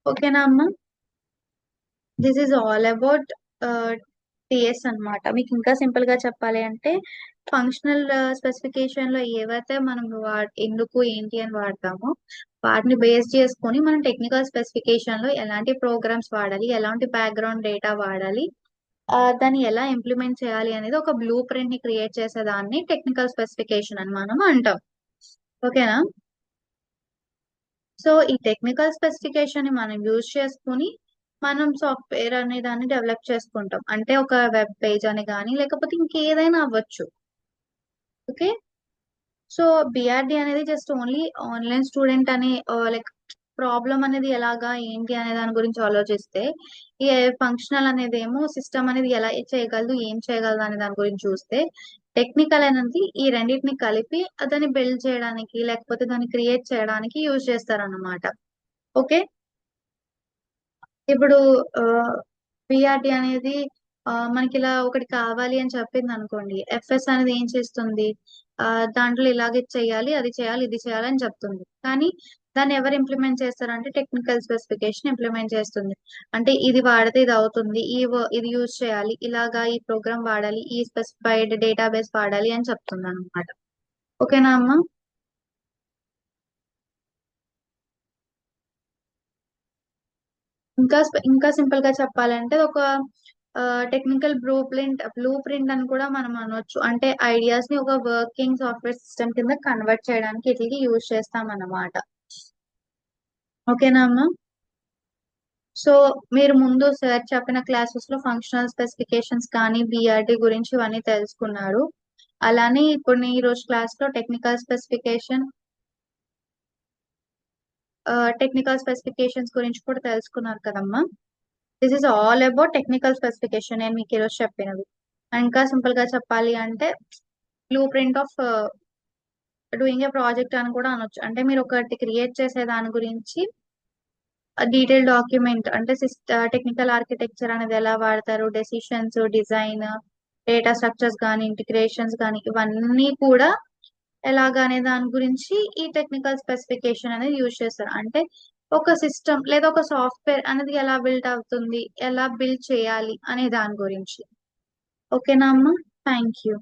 ఓకేనా అమ్మా? This is all about TS అన్నమాట. మీకు ఇంకా సింపుల్ గా చెప్పాలి అంటే ఫంక్షనల్ స్పెసిఫికేషన్ లో ఏవైతే మనం ఎందుకు ఏంటి అని వాడతామో వాటిని బేస్ చేసుకొని మనం టెక్నికల్ స్పెసిఫికేషన్ లో ఎలాంటి ప్రోగ్రామ్స్ వాడాలి, ఎలాంటి బ్యాక్గ్రౌండ్ డేటా వాడాలి, దాన్ని ఎలా ఇంప్లిమెంట్ చేయాలి అనేది ఒక బ్లూ ప్రింట్ ని క్రియేట్ చేసేదాన్ని టెక్నికల్ స్పెసిఫికేషన్ అని మనం అంటాం. ఓకేనా? సో ఈ టెక్నికల్ స్పెసిఫికేషన్ ని మనం యూజ్ చేసుకుని మనం సాఫ్ట్వేర్ అనే దాన్ని డెవలప్ చేసుకుంటాం. అంటే ఒక వెబ్ పేజ్ అని కానీ లేకపోతే ఇంకేదైనా అవ్వచ్చు. ఓకే. సో బిఆర్డి అనేది జస్ట్ ఓన్లీ ఆన్లైన్ స్టూడెంట్ అనే లైక్ ప్రాబ్లం అనేది ఎలాగా ఏంటి అనే దాని గురించి ఆలోచిస్తే, ఈ ఫంక్షనల్ అనేది ఏమో సిస్టమ్ అనేది ఎలా చేయగలదు ఏం చేయగలదు అనే దాని గురించి చూస్తే, టెక్నికల్ అనేది ఈ రెండింటిని కలిపి దాన్ని బిల్డ్ చేయడానికి లేకపోతే దాన్ని క్రియేట్ చేయడానికి యూజ్ చేస్తారన్నమాట. ఓకే. ఇప్పుడు పిఆర్డి అనేది మనకి ఇలా ఒకటి కావాలి అని చెప్పింది అనుకోండి, ఎఫ్ఎస్ అనేది ఏం చేస్తుంది, ఆ, దాంట్లో ఇలాగే చేయాలి అది చేయాలి ఇది చేయాలి అని చెప్తుంది. కానీ దాన్ని ఎవరు ఇంప్లిమెంట్ చేస్తారంటే టెక్నికల్ స్పెసిఫికేషన్ ఇంప్లిమెంట్ చేస్తుంది. అంటే ఇది వాడితే ఇది అవుతుంది, ఇది యూజ్ చేయాలి, ఇలాగా ఈ ప్రోగ్రామ్ వాడాలి, ఈ స్పెసిఫైడ్ డేటాబేస్ వాడాలి అని చెప్తుంది అనమాట. ఓకేనా అమ్మా? ఇంకా సింపుల్ గా చెప్పాలంటే ఒక టెక్నికల్ బ్లూ ప్రింట్ అని కూడా మనం అనొచ్చు. అంటే ఐడియాస్ ని ఒక వర్కింగ్ సాఫ్ట్వేర్ సిస్టమ్ కింద కన్వర్ట్ చేయడానికి ఇట్లకి యూజ్ చేస్తాం అన్నమాట. ఓకేనా అమ్మా? సో మీరు ముందు సార్ చెప్పిన క్లాసెస్ లో ఫంక్షనల్ స్పెసిఫికేషన్స్ కానీ బిఆర్డి గురించి ఇవన్నీ తెలుసుకున్నారు. అలానే ఇప్పుడు ఈ రోజు క్లాస్ లో టెక్నికల్ స్పెసిఫికేషన్స్ గురించి కూడా తెలుసుకున్నారు కదమ్మా. This is all about technical specification నేను మీకు ఈరోజు చెప్పినవి. ఇంకా సింపుల్ గా చెప్పాలి అంటే blue print of doing a project అని కూడా అనొచ్చు. అంటే మీరు ఒకటి క్రియేట్ చేసే దాని గురించి డీటెయిల్ డాక్యుమెంట్ అంటే టెక్నికల్ ఆర్కిటెక్చర్ అనేది ఎలా వాడతారు, డెసిషన్స్, డిజైన్, డేటా స్ట్రక్చర్స్ కానీ ఇంటిగ్రేషన్స్ కానీ ఇవన్నీ కూడా ఎలాగనే దాని గురించి ఈ టెక్నికల్ స్పెసిఫికేషన్ అనేది యూజ్ చేస్తారు. అంటే ఒక సిస్టమ్ లేదా ఒక సాఫ్ట్వేర్ అనేది ఎలా బిల్డ్ అవుతుంది, ఎలా బిల్డ్ చేయాలి అనే దాని గురించి. ఓకేనా అమ్మా? Thank you.